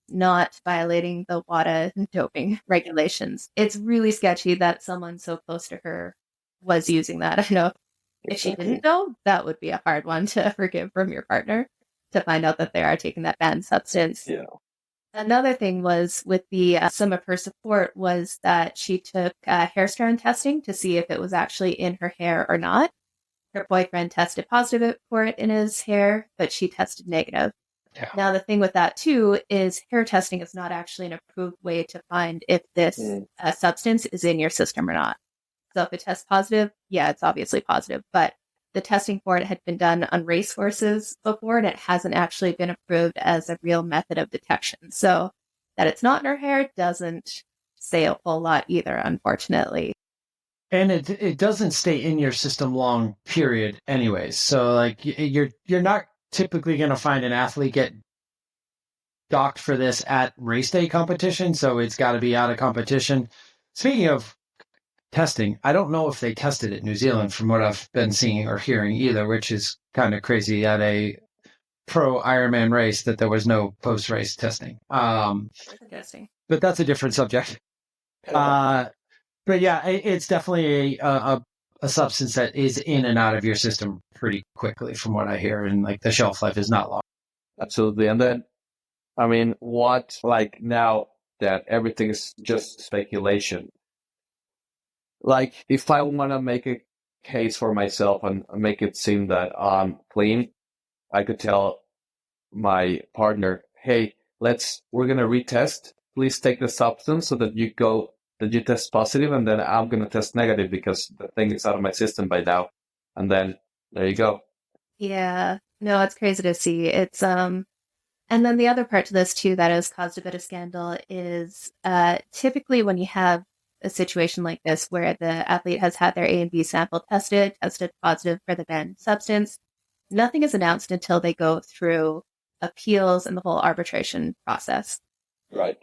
not violating the WADA doping regulations. It's really sketchy that someone so close to her was using that. I know if she didn't know, that would be a hard one to forgive from your partner, to find out that they are taking that banned substance. Yeah. Another thing was with some of her support was that she took hair strand testing to see if it was actually in her hair or not. Her boyfriend tested positive for it in his hair, but she tested negative. Yeah. Now, the thing with that too is hair testing is not actually an approved way to find if this substance is in your system or not. So if it tests positive, yeah, it's obviously positive, but the testing for it had been done on racehorses before, and it hasn't actually been approved as a real method of detection. So that it's not in her hair doesn't say a whole lot either, unfortunately. And it doesn't stay in your system long, period, anyways. So like you're not typically going to find an athlete get docked for this at race day competition. So it's got to be out of competition. Speaking of testing, I don't know if they tested it in New Zealand from what I've been seeing or hearing either, which is kind of crazy at a pro Ironman race that there was no post-race testing. Interesting. But that's a different subject. But yeah, it's definitely a substance that is in and out of your system pretty quickly from what I hear. And like the shelf life is not long. Absolutely. And then, I mean, what, like now that everything is just speculation, like if I want to make a case for myself and make it seem that I'm clean, I could tell my partner, hey, we're going to retest. Please take the substance so that you test positive, and then I'm going to test negative because the thing is out of my system by now. And then there you go. Yeah, no, it's crazy to see. It's, and then the other part to this too that has caused a bit of scandal is typically when you have a situation like this where the athlete has had their A and B sample tested positive for the banned substance, nothing is announced until they go through appeals and the whole arbitration process. Right.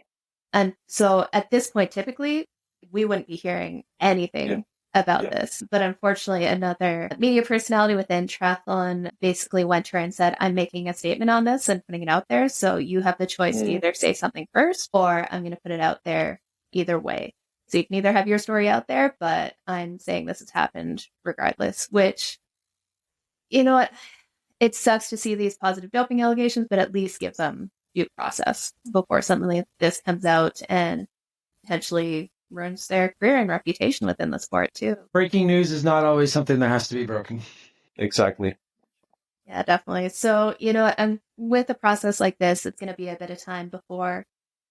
And so at this point, typically, we wouldn't be hearing anything about this. But unfortunately, another media personality within triathlon basically went to her and said, I'm making a statement on this and putting it out there. So you have the choice to either say something first or I'm going to put it out there either way. So you can either have your story out there, but I'm saying this has happened regardless, which, you know what? It sucks to see these positive doping allegations, but at least gives them due process before something like this comes out and potentially ruins their career and reputation within the sport too. Breaking news is not always something that has to be broken. Exactly. Yeah, definitely. So, you know, and with a process like this, it's going to be a bit of time before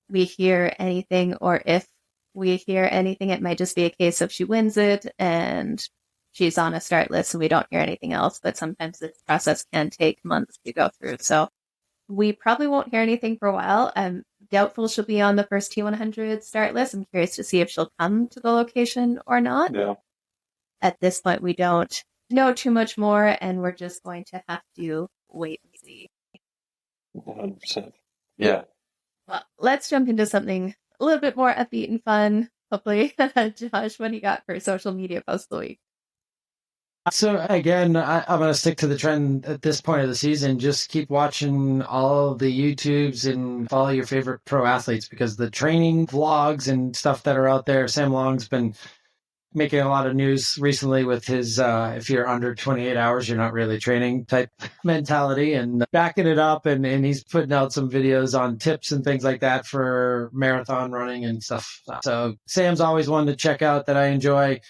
we hear anything, or if we hear anything, it might just be a case of she wins it and she's on a start list and we don't hear anything else. But sometimes this process can take months to go through. So we probably won't hear anything for a while. I'm doubtful she'll be on the first T100 start list. I'm curious to see if she'll come to the location or not. Yeah. At this point, we don't know too much more, and we're just going to have to wait and see. 100%. Yeah. Well, let's jump into something a little bit more upbeat and fun, hopefully. Josh, what do you got for social media post of the week? So again, I'm going to stick to the trend at this point of the season. Just keep watching all of the YouTubes and follow your favorite pro athletes, because the training vlogs and stuff that are out there, Sam Long's been making a lot of news recently with his if you're under 28 hours, you're not really training type mentality, and backing it up. And he's putting out some videos on tips and things like that for marathon running and stuff. So Sam's always one to check out that I enjoy.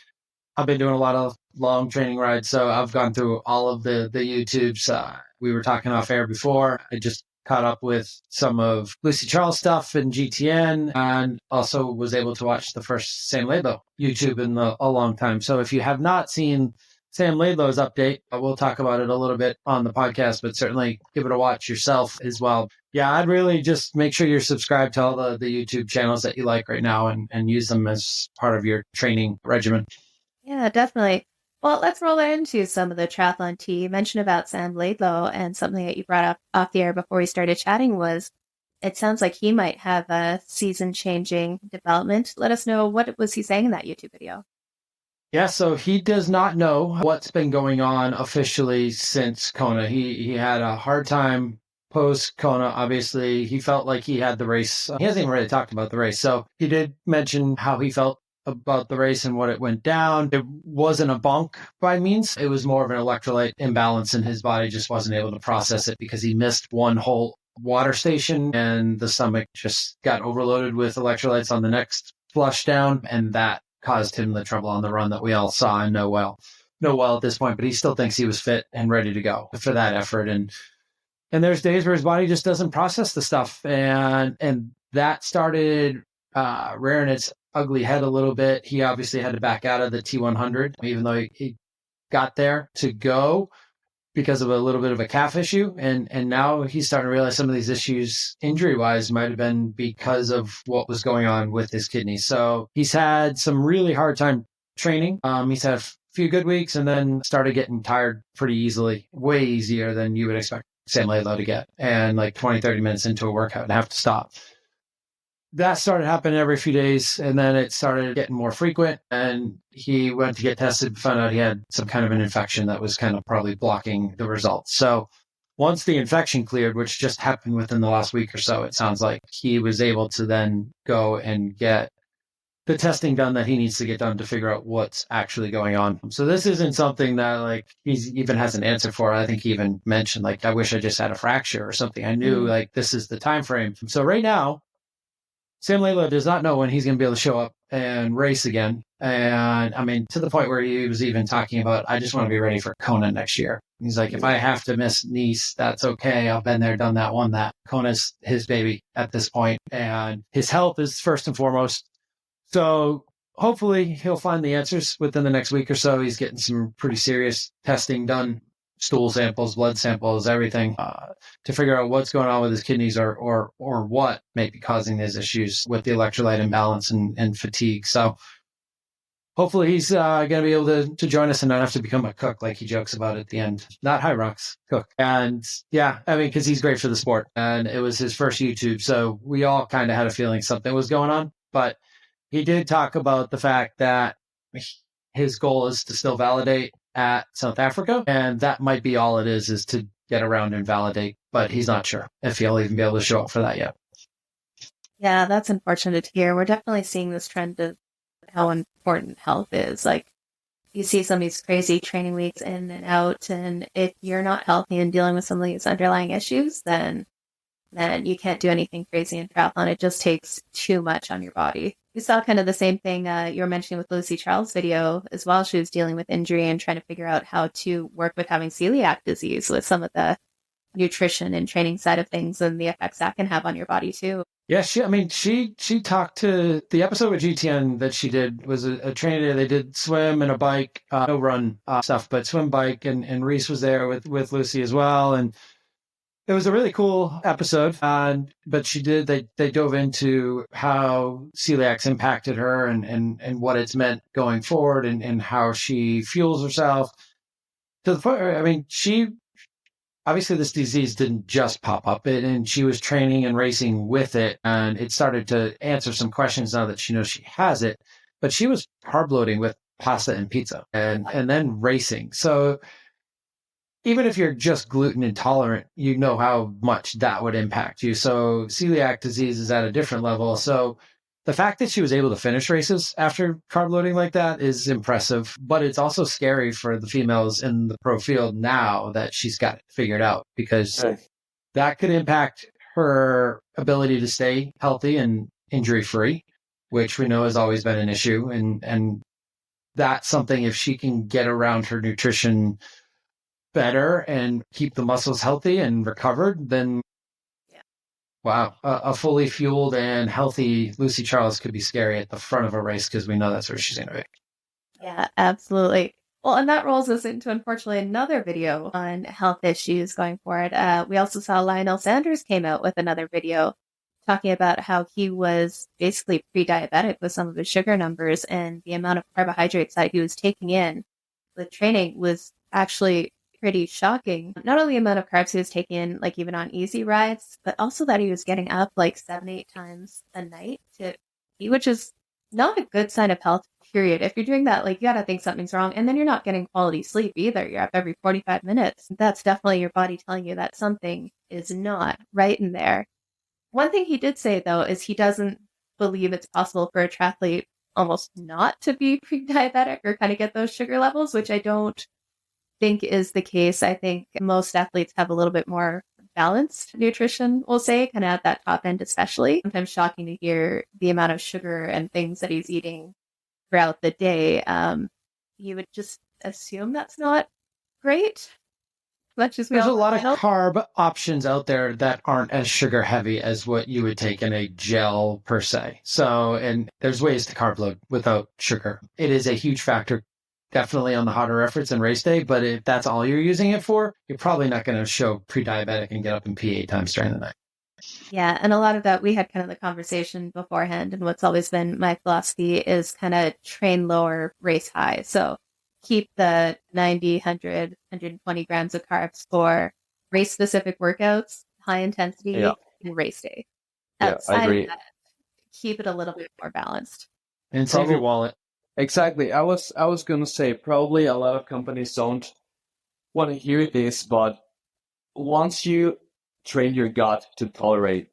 I've been doing a lot of long training rides, so I've gone through all of the YouTubes. We were talking off air before. I just caught up with some of Lucy Charles stuff and GTN, and also was able to watch the first Sam Laidlow YouTube in a long time. So if you have not seen Sam Laidlow's update, we'll talk about it a little bit on the podcast, but certainly give it a watch yourself as well. Yeah, I'd really just make sure you're subscribed to all the YouTube channels that you like right now and use them as part of your training regimen. Yeah, definitely. Well, let's roll into some of the triathlon tea. You mentioned about Sam Laidlow, and something that you brought up off the air before we started chatting was it sounds like he might have a season-changing development. Let us know, what was he saying in that YouTube video? Yeah, so he does not know what's been going on officially since Kona. He had a hard time post Kona. Obviously, he felt like he had the race. He hasn't even really talked about the race. So he did mention how he felt about the race and what it went down. It wasn't a bonk by means. It was more of an electrolyte imbalance, and his body just wasn't able to process it because he missed one whole water station, and the stomach just got overloaded with electrolytes on the next flush down, and that caused him the trouble on the run that we all saw and know well at this point. But he still thinks he was fit and ready to go for that effort. And And there's days where his body just doesn't process the stuff. And that started rearing its ugly head a little bit. He obviously had to back out of the T100, even though he got there to go because of a little bit of a calf issue. And now he's starting to realize some of these issues injury-wise might have been because of what was going on with his kidneys. So he's had some really hard time training. He's had a few good weeks and then started getting tired pretty easily, way easier than you would expect Sam Laidlow to get. And like 20, 30 minutes into a workout and have to stop. That started happening every few days, and then it started getting more frequent, and he went to get tested, found out he had some kind of an infection that was kind of probably blocking the results. So once the infection cleared, which just happened within the last week or so, it sounds like, he was able to then go and get the testing done that he needs to get done to figure out what's actually going on. So this isn't something that like he's even has an answer for. I think he even mentioned like, I wish I just had a fracture or something. I knew like this is the time frame. So right now, Sam Laidlow does not know when he's going to be able to show up and race again. And I mean, to the point where he was even talking about, I just want to be ready for Kona next year. He's like, if I have to miss Nice, that's okay. I've been there, done that, won that. Kona's his baby at this point, and his health is first and foremost. So hopefully he'll find the answers within the next week or so. He's getting some pretty serious testing done, stool samples, blood samples, everything, to figure out what's going on with his kidneys or what may be causing these issues with the electrolyte imbalance and fatigue. So hopefully he's going to be able to join us and not have to become a cook like he jokes about at the end. Not High Rocks, cook. And yeah, I mean, because he's great for the sport. And it was his first YouTube. So we all kind of had a feeling something was going on. But he did talk about the fact that his goal is to still validate at South Africa, and that might be all it is to get around and validate, but he's not sure if he'll even be able to show up for that yet. Yeah, that's unfortunate to hear. We're definitely seeing this trend of how important health is. Like, you see some of these crazy training weeks in and out, and if you're not healthy and dealing with some of these underlying issues, then you can't do anything crazy in triathlon. It just takes too much on your body. We saw kind of the same thing you were mentioning with Lucy Charles' video as well. She was dealing with injury and trying to figure out how to work with having celiac disease with some of the nutrition and training side of things and the effects that can have on your body too. Yeah, she talked to the episode with GTN that she did was a training day. They did swim and a bike, no run stuff, but swim, bike, and Reese was there with Lucy as well. And it was a really cool episode, but they dove into how celiac's impacted her and what it's meant going forward and how she fuels herself. To the point where, I mean, obviously this disease didn't just pop up, and she was training and racing with it, and it started to answer some questions now that she knows she has it, but she was carb loading with pasta and pizza and then racing. So even if you're just gluten intolerant, you know how much that would impact you. So celiac disease is at a different level. So the fact that she was able to finish races after carb loading like that is impressive, but it's also scary for the females in the pro field now that she's got it figured out, because that could impact her ability to stay healthy and injury-free, which we know has always been an issue. And that's something, if she can get around her nutrition better and keep the muscles healthy and recovered, then wow, a fully fueled and healthy Lucy Charles could be scary at the front of a race, because we know that's where she's going to be. Yeah, absolutely. Well, and that rolls us into, unfortunately, another video on health issues going forward. We also saw Lionel Sanders came out with another video talking about how he was basically pre-diabetic with some of his sugar numbers, and the amount of carbohydrates that he was taking in with training was actually pretty shocking. Not only the amount of carbs he was taking in, like even on easy rides, but also that he was getting up like 7-8 times a night to eat, which is not a good sign of health, period. If you're doing that, like, you gotta think something's wrong, and then you're not getting quality sleep either. You're up every 45 minutes. That's definitely your body telling you that something is not right in there. One thing he did say, though, is he doesn't believe it's possible for a triathlete almost not to be pre-diabetic or kind of get those sugar levels, which I don't think is the case. I think most athletes have a little bit more balanced nutrition, we'll say, kind of at that top end especially. Sometimes shocking to hear the amount of sugar and things that he's eating throughout the day. You would just assume that's not great. much as we There's a all lot of know. carb options out there that aren't as sugar heavy as what you would take in a gel per se. So, and there's ways to carb load without sugar. It is a huge factor, definitely on the hotter efforts and race day. But if that's all you're using it for, you're probably not going to show pre-diabetic and get up in P 8 times during the night. Yeah, and a lot of that, we had kind of the conversation beforehand, and what's always been my philosophy is kind of train lower, race high. So keep the 90, 100, 120 grams of carbs for race-specific workouts, high intensity, and race day. Yeah, I Outside agree. of that, keep it a little bit more balanced. And save your wallet. Exactly. I was going to say, probably a lot of companies don't want to hear this, but once you train your gut to tolerate,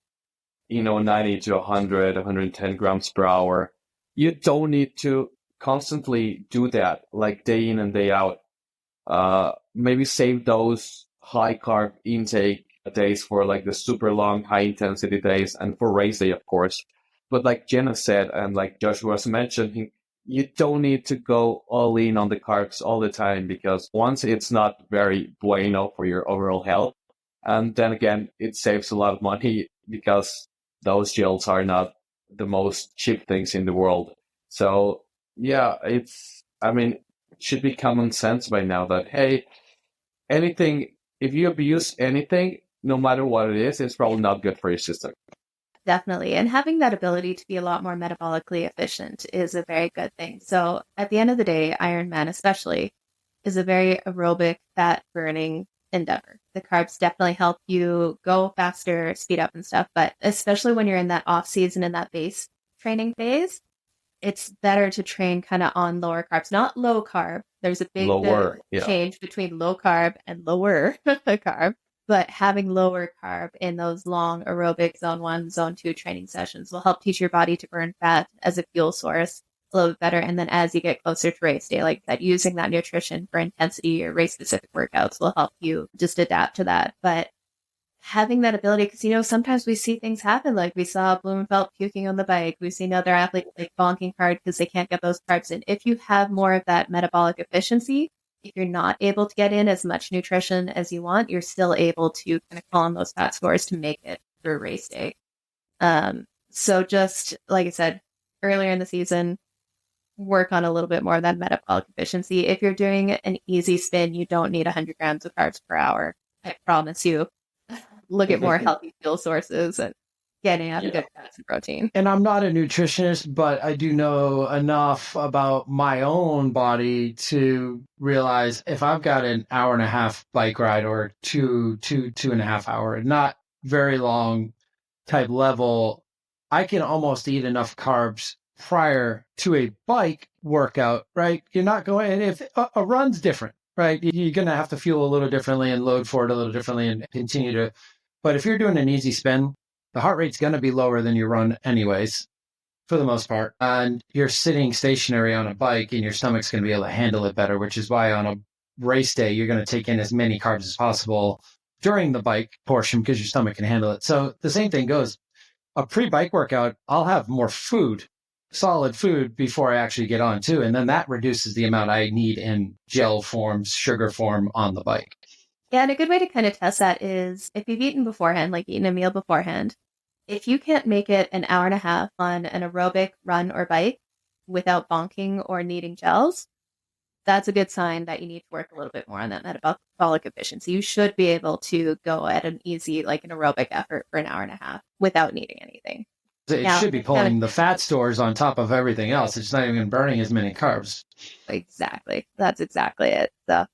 90 to 100, 110 grams per hour, you don't need to constantly do that, like day in and day out. Maybe save those high carb intake days for like the super long, high intensity days and for race day, of course. But like Jenna said, and like Joshua was mentioning, you don't need to go all in on the carbs all the time, because once it's not very bueno for your overall health. And then again, it saves a lot of money because those gels are not the most cheap things in the world. So yeah, it should be common sense by now that, hey, if you abuse anything, no matter what it is, it's probably not good for your system. Definitely. And having that ability to be a lot more metabolically efficient is a very good thing. So at the end of the day, Ironman especially is a very aerobic, fat burning endeavor. The carbs definitely help you go faster, speed up and stuff. But especially when you're in that off season and that base training phase, it's better to train kind of on lower carbs, not low carb. There's a big change between low carb and lower carb. But having lower carb in those long aerobic zone 1, zone 2 training sessions will help teach your body to burn fat as a fuel source a little bit better. And then as you get closer to race day, like that, using that nutrition for intensity or race specific workouts will help you just adapt to that. But having that ability, because, sometimes we see things happen. Like we saw Blumenfeld puking on the bike. We've seen other athletes like bonking hard because they can't get those carbs in. If you have more of that metabolic efficiency, if you're not able to get in as much nutrition as you want, you're still able to kind of call on those fat scores to make it through race day. So just like I said, earlier in the season, work on a little bit more of that metabolic efficiency. If you're doing an easy spin, you don't need 100 grams of carbs per hour. I promise you. Look at more healthy fuel sources and getting out good fats and protein. And I'm not a nutritionist, but I do know enough about my own body to realize if I've got an hour and a half bike ride or two and a half hour, not very long type level, I can almost eat enough carbs prior to a bike workout, right? You're not going, and if a run's different, right? You're going to have to fuel a little differently and load for it a little differently and continue to, but if you're doing an easy spin, the heart rate's going to be lower than your run anyways, for the most part. And you're sitting stationary on a bike and your stomach's going to be able to handle it better, which is why on a race day, you're going to take in as many carbs as possible during the bike portion because your stomach can handle it. So the same thing goes. A pre-bike workout, I'll have more food, solid food before I actually get on too. And then that reduces the amount I need in gel forms, sugar form on the bike. Yeah, and a good way to kind of test that is if you've eaten beforehand, like eaten a meal beforehand, if you can't make it an hour and a half on an aerobic run or bike without bonking or needing gels, that's a good sign that you need to work a little bit more on that metabolic efficiency. You should be able to go at an easy, like an aerobic effort for an hour and a half without needing anything. It should be pulling the fat stores on top of everything else. It's not even burning as many carbs. Exactly. That's exactly it. So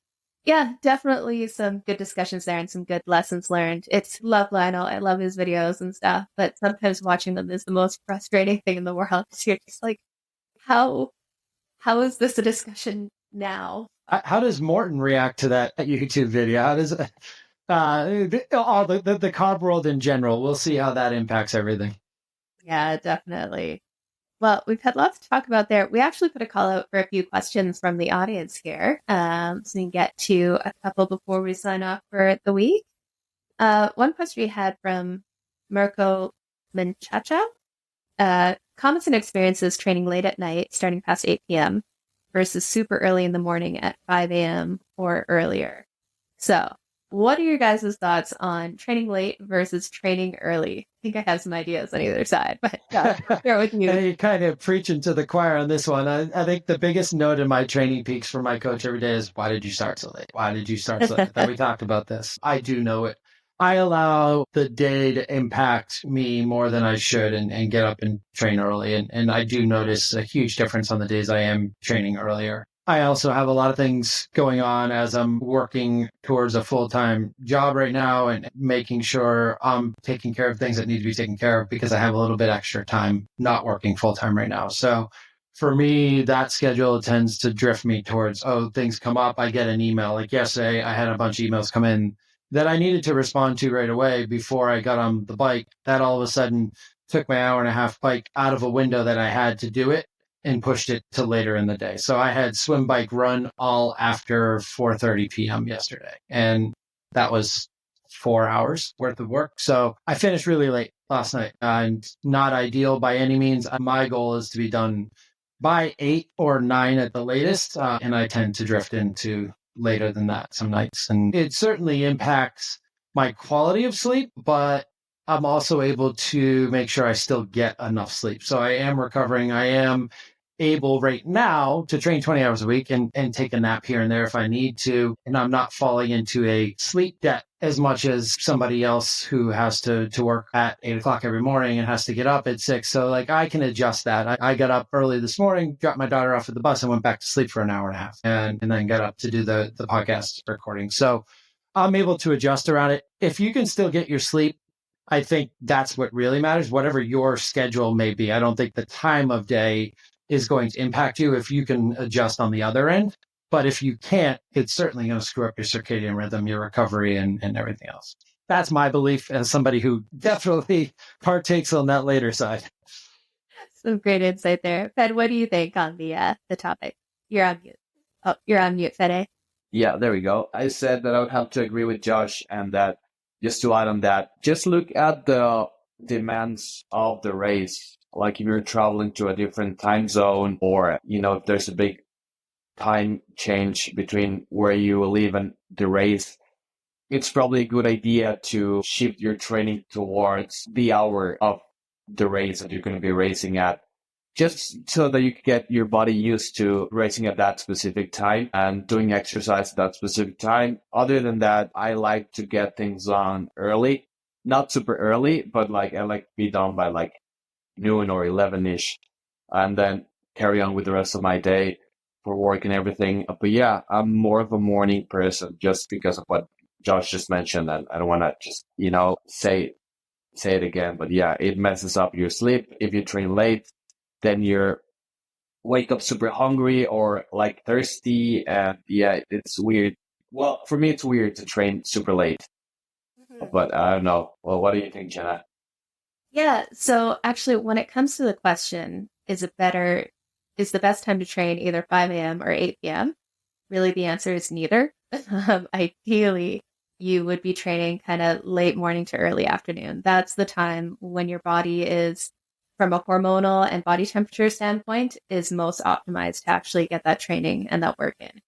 yeah, definitely some good discussions there and some good lessons learned. Love Lionel. I love his videos and stuff, but sometimes watching them is the most frustrating thing in the world. You're just like, how is this a discussion now? How does Morton react to that YouTube video? How does the carb world in general? We'll see how that impacts everything. Yeah, definitely. Well, we've had lots to talk about there. We actually put a call out for a few questions from the audience here. So we can get to a couple before we sign off for the week. One question we had from Mirko Menchacha. Comments and experiences training late at night, starting past 8 p.m. versus super early in the morning at 5 a.m. or earlier. So What are your guys' thoughts on training late versus training early? I think I have some ideas on either side, but share with you. You're kind of preaching to the choir on this one. I think the biggest note in my training peaks from my coach every day is, why did you start so late? Why did you start so late? We talked about this. I do know it. I allow the day to impact me more than I should and get up and train early. And I do notice a huge difference on the days I am training earlier. I also have a lot of things going on as I'm working towards a full-time job right now and making sure I'm taking care of things that need to be taken care of because I have a little bit extra time not working full-time right now. So for me, that schedule tends to drift me towards, things come up. I get an email. Like yesterday, I had a bunch of emails come in that I needed to respond to right away before I got on the bike. That all of a sudden took my hour and a half bike out of a window that I had to do it and pushed it to later in the day. So I had swim, bike, run all after 4:30 p.m. yesterday. And that was 4 hours worth of work. So I finished really late last night, and not ideal by any means. My goal is to be done by 8 or 9 at the latest. And I tend to drift into later than that some nights. And it certainly impacts my quality of sleep, but I'm also able to make sure I still get enough sleep. So I am recovering. I am able right now to train 20 hours a week and take a nap here and there if I need to. And I'm not falling into a sleep debt as much as somebody else who has to work at 8 o'clock every morning and has to get up at 6. So like I can adjust that. I got up early this morning, dropped my daughter off at the bus and went back to sleep for an hour and a half and then got up to do the podcast recording. So I'm able to adjust around it. If you can still get your sleep, I think that's what really matters, whatever your schedule may be. I don't think the time of day is going to impact you if you can adjust on the other end. But if you can't, it's certainly going to screw up your circadian rhythm, your recovery, and everything else. That's my belief as somebody who definitely partakes on that later side. Some great insight there. Fed, what do you think on the topic? You're on mute. Oh, you're on mute, Fede. Yeah, there we go. I said that I would have to agree with Josh, and that just to add on that, just look at the demands of the race. Like if you're traveling to a different time zone, or, if there's a big time change between where you live and the race, it's probably a good idea to shift your training towards the hour of the race that you're going to be racing at, just so that you can get your body used to racing at that specific time and doing exercise at that specific time. Other than that, I like to get things on early, not super early, but I like to be done by noon or 11-ish, and then carry on with the rest of my day for work and everything. But yeah, I'm more of a morning person just because of what Josh just mentioned, and I don't want to just, say it again. But yeah, it messes up your sleep. If you train late, then you're wake up super hungry or thirsty, and yeah, it's weird. Well, for me, it's weird to train super late. But I don't know. Well, what do you think, Jenna? Yeah, so actually, when it comes to the question, is the best time to train either 5 a.m. or 8 p.m.? Really, the answer is neither. Ideally, you would be training kind of late morning to early afternoon. That's the time when your body is, from a hormonal and body temperature standpoint, is most optimized to actually get that training and that work in.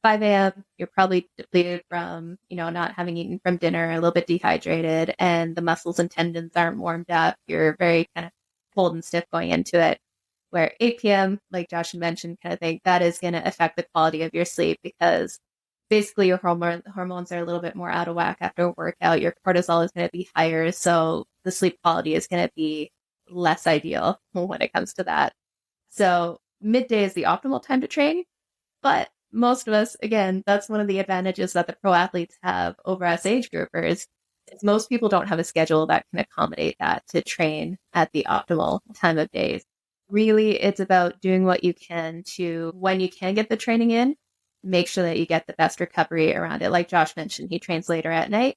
5 a.m., you're probably depleted from, not having eaten from dinner, a little bit dehydrated, and the muscles and tendons aren't warmed up. You're very kind of cold and stiff going into it. Where 8 p.m., like Josh had mentioned, kind of thing, that is going to affect the quality of your sleep because basically your hormones are a little bit more out of whack after a workout. Your cortisol is going to be higher, so the sleep quality is going to be less ideal when it comes to that. So midday is the optimal time to train, but most of us, again, that's one of the advantages that the pro athletes have over us age groupers, is most people don't have a schedule that can accommodate that to train at the optimal time of days. Really, it's about doing what you can to, when you can get the training in, make sure that you get the best recovery around it. Like Josh mentioned, he trains later at night,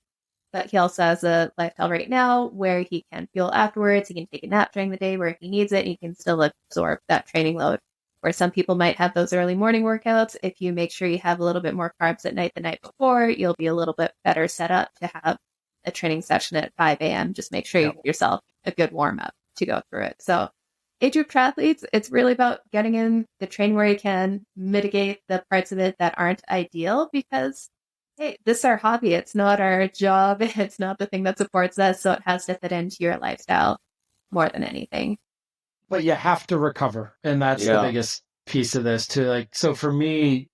but he also has a lifestyle right now where he can fuel afterwards. He can take a nap during the day where he needs it, and he can still absorb that training load. Where some people might have those early morning workouts, if you make sure you have a little bit more carbs at night the night before, you'll be a little bit better set up to have a training session at 5 a.m. Just make sure you give yourself a good warm up to go through it. So age group triathletes, it's really about getting in the train where you can, mitigate the parts of it that aren't ideal, because hey, this is our hobby. It's not our job. It's not the thing that supports us. So it has to fit into your lifestyle more than anything. But you have to recover. And that's the biggest piece of this too. Like, so for me,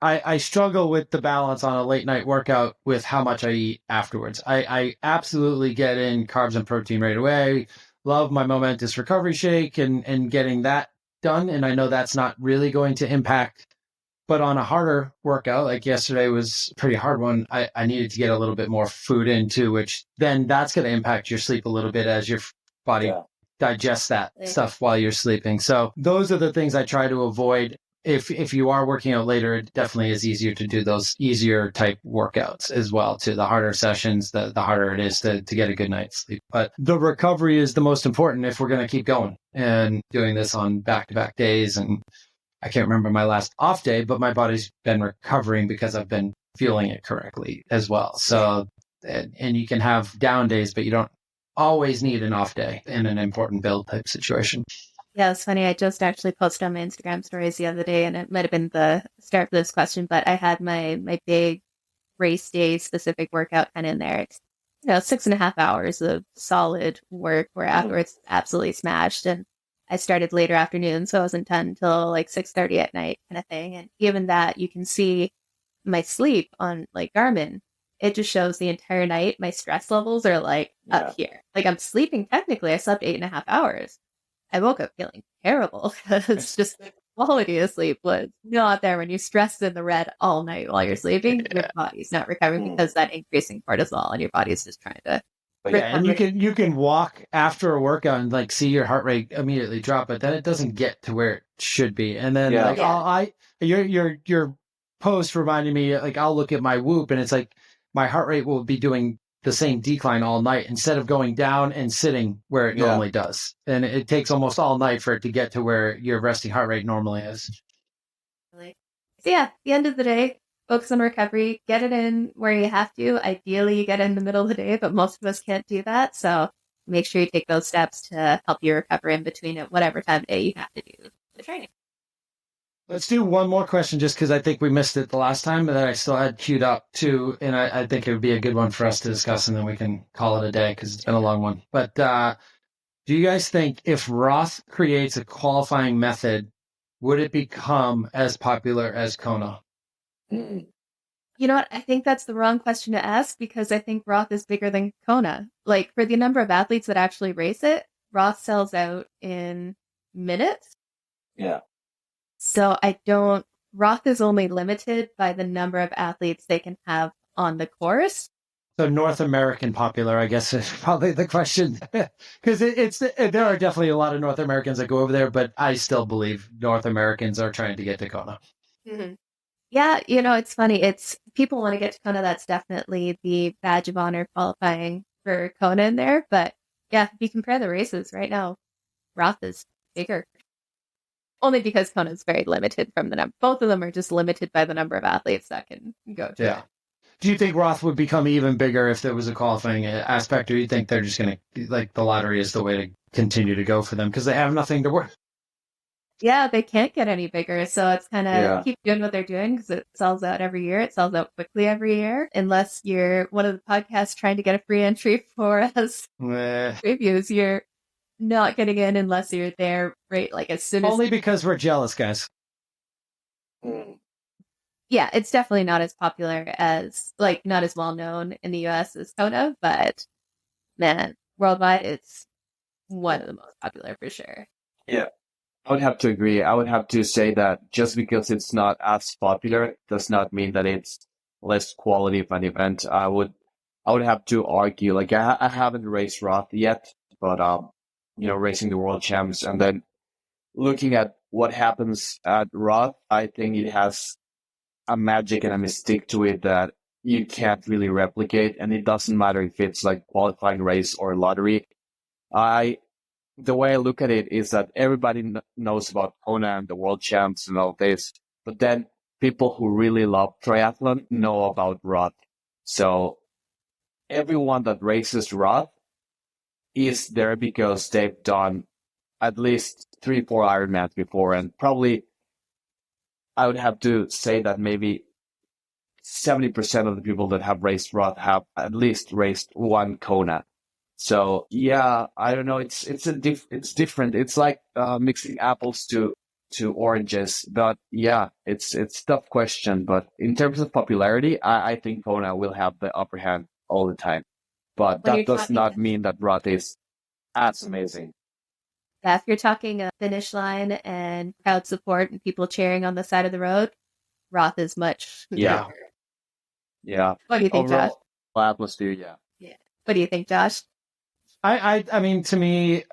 I struggle with the balance on a late night workout with how much I eat afterwards. I absolutely get in carbs and protein right away. Love my momentous recovery shake and getting that done. And I know that's not really going to impact, but on a harder workout, like yesterday was a pretty hard one, I needed to get a little bit more food into, which then that's going to impact your sleep a little bit as your body digests that stuff while you're sleeping. So those are the things I try to avoid. If you are working out later, it definitely is easier to do those easier type workouts as well. To the harder sessions, the harder it is to get a good night's sleep. But the recovery is the most important if we're going to keep going and doing this on back-to-back days. And I can't remember my last off day, but my body's been recovering because I've been fueling it correctly as well. So, and you can have down days, but you don't always need an off day in an important build type situation. Yeah, it's funny. I just actually posted on my Instagram stories the other day, and it might have been the start of this question, but I had my big race day specific workout kind of in there. It's, 6.5 hours of solid work where afterwards absolutely smashed. And I started later afternoon, so I wasn't done until like 6:30 at night kind of thing. And given that you can see my sleep on like Garmin, it just shows the entire night my stress levels are like up here. Like I'm sleeping technically, I slept 8.5 hours. I woke up feeling terrible because just the quality of sleep was not there. When you stress in the red all night while you're sleeping, your body's not recovering because that increasing cortisol and your body's just trying to. Yeah, and you can walk after a workout and like see your heart rate immediately drop, but then it doesn't get to where it should be. And then your post reminded me, like I'll look at my Whoop and it's like my heart rate will be doing the same decline all night instead of going down and sitting where it normally does. And it takes almost all night for it to get to where your resting heart rate normally is. So at the end of the day, focus on recovery, get it in where you have to. Ideally, you get it in the middle of the day, but most of us can't do that. So make sure you take those steps to help you recover in between at whatever time of day you have to do the training. Let's do one more question just because I think we missed it the last time, but I still had queued up too. And I think it would be a good one for us to discuss and then we can call it a day because it's been a long one. But do you guys think if Roth creates a qualifying method, would it become as popular as Kona? You know what? I think that's the wrong question to ask because I think Roth is bigger than Kona. Like for the number of athletes that actually race it, Roth sells out in minutes. Yeah. So Roth is only limited by the number of athletes they can have on the course. So North American popular, I guess, is probably the question. Because there are definitely a lot of North Americans that go over there, but I still believe North Americans are trying to get to Kona. Mm-hmm. Yeah, it's funny. It's people want to get to Kona. That's definitely the badge of honor qualifying for Kona in there. But yeah, if you compare the races right now, Roth is bigger. Only because Kona is very limited from the number. Both of them are just limited by the number of athletes that can go to it. Do you think Roth would become even bigger if there was a qualifying aspect, or do you think they're just going to, like, the lottery is the way to continue to go for them because they have nothing to work? Yeah, they can't get any bigger. So it's kind of keep doing what they're doing because it sells out every year. It sells out quickly every year. Unless you're one of the podcasts trying to get a free entry for us previews, you're not getting in unless you're there right like as soon as only because we're jealous, guys. Yeah, it's definitely not as popular as not as well known in the US as Kona, but man, worldwide it's one of the most popular for sure. Yeah, I would have to agree. I would have to say that just because it's not as popular does not mean that it's less quality of an event. I would have to argue, like I haven't raced Roth yet, but racing the world champs and then looking at what happens at Roth, I think it has a magic and a mystique to it that you can't really replicate. And it doesn't matter if it's like qualifying race or lottery. The way I look at it is that everybody knows about Kona and the world champs and all this, but then people who really love triathlon know about Roth. So everyone that races Roth is there because they've done at least 3-4 Ironmans before, and probably I would have to say that maybe 70% of the people that have raced Roth have at least raced one Kona. So yeah, I don't know. It's different. It's like mixing apples to oranges. But yeah, it's a tough question. But in terms of popularity, I think Kona will have the upper hand all the time. But that does not mean that Roth is as amazing. Yeah, if you're talking a finish line and crowd support and people cheering on the side of the road, Roth is much. Yeah. What do you think, Josh? Atmosphere, yeah. What do you think, Josh? I mean, to me,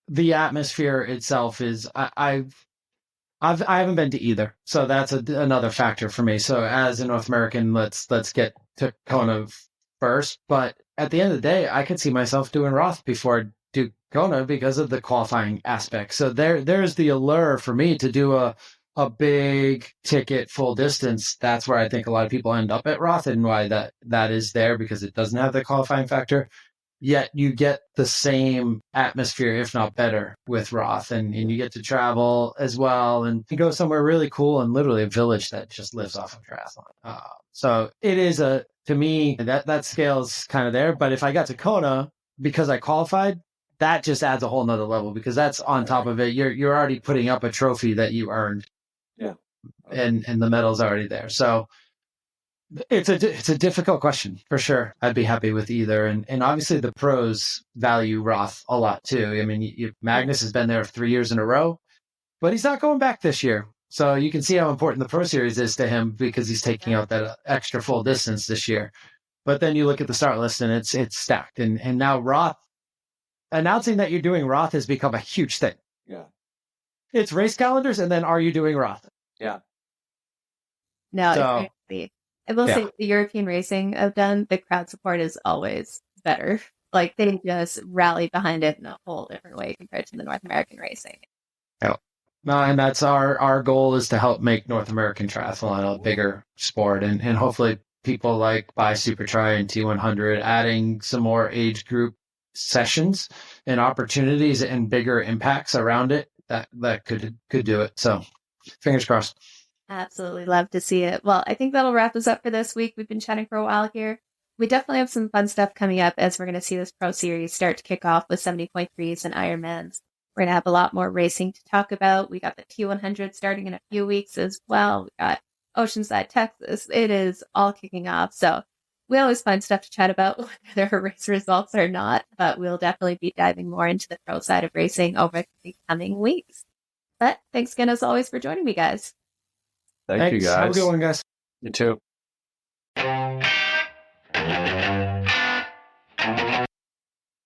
the atmosphere itself is I haven't been to either, so that's another factor for me. So as a North American, let's get to Kona first. But at the end of the day, I could see myself doing Roth before I do Kona because of the qualifying aspect. So there's the allure for me to do a big ticket full distance. That's where I think a lot of people end up at Roth, and why that is there, because it doesn't have the qualifying factor. Yet you get the same atmosphere, if not better, with Roth, and you get to travel as well, and you go somewhere really cool, and literally a village that just lives off of triathlon. So it is to me, that scale's kind of there. But if I got to Kona because I qualified, that just adds a whole nother level, because that's on top of it. You're already putting up a trophy that you earned. Yeah. And the medal's already there. So it's a difficult question for sure. I'd be happy with either. And obviously the pros value Roth a lot too. I mean, Magnus has been there 3 years in a row, but he's not going back this year. So you can see how important the Pro Series is to him, because he's taking out that extra full distance this year. But then you look at the start list and it's stacked. And now Roth, announcing that you're doing Roth has become a huge thing. Yeah. It's race calendars, and then are you doing Roth? Yeah. No, so, I will say the European racing I've done, the crowd support is always better. Like, they just rally behind it in a whole different way compared to the North American racing. Yeah. No, and that's our goal, is to help make North American triathlon a bigger sport, and hopefully people like by Super Tri and T100 adding some more age group sessions and opportunities and bigger impacts around it that could do it. So fingers crossed. Absolutely love to see it. Well, I think that'll wrap us up for this week. We've been chatting for a while here. We definitely have some fun stuff coming up as we're going to see this Pro Series start to kick off with 70.3s and Ironmans. We're going to have a lot more racing to talk about. We got the T100 starting in a few weeks as well. We got Oceanside, Texas. It is all kicking off. So we always find stuff to chat about, whether there are race results or not, but we'll definitely be diving more into the pro side of racing over the coming weeks. But thanks again, as always, for joining me, guys. Thanks. You guys. Have a good one, guys. You too.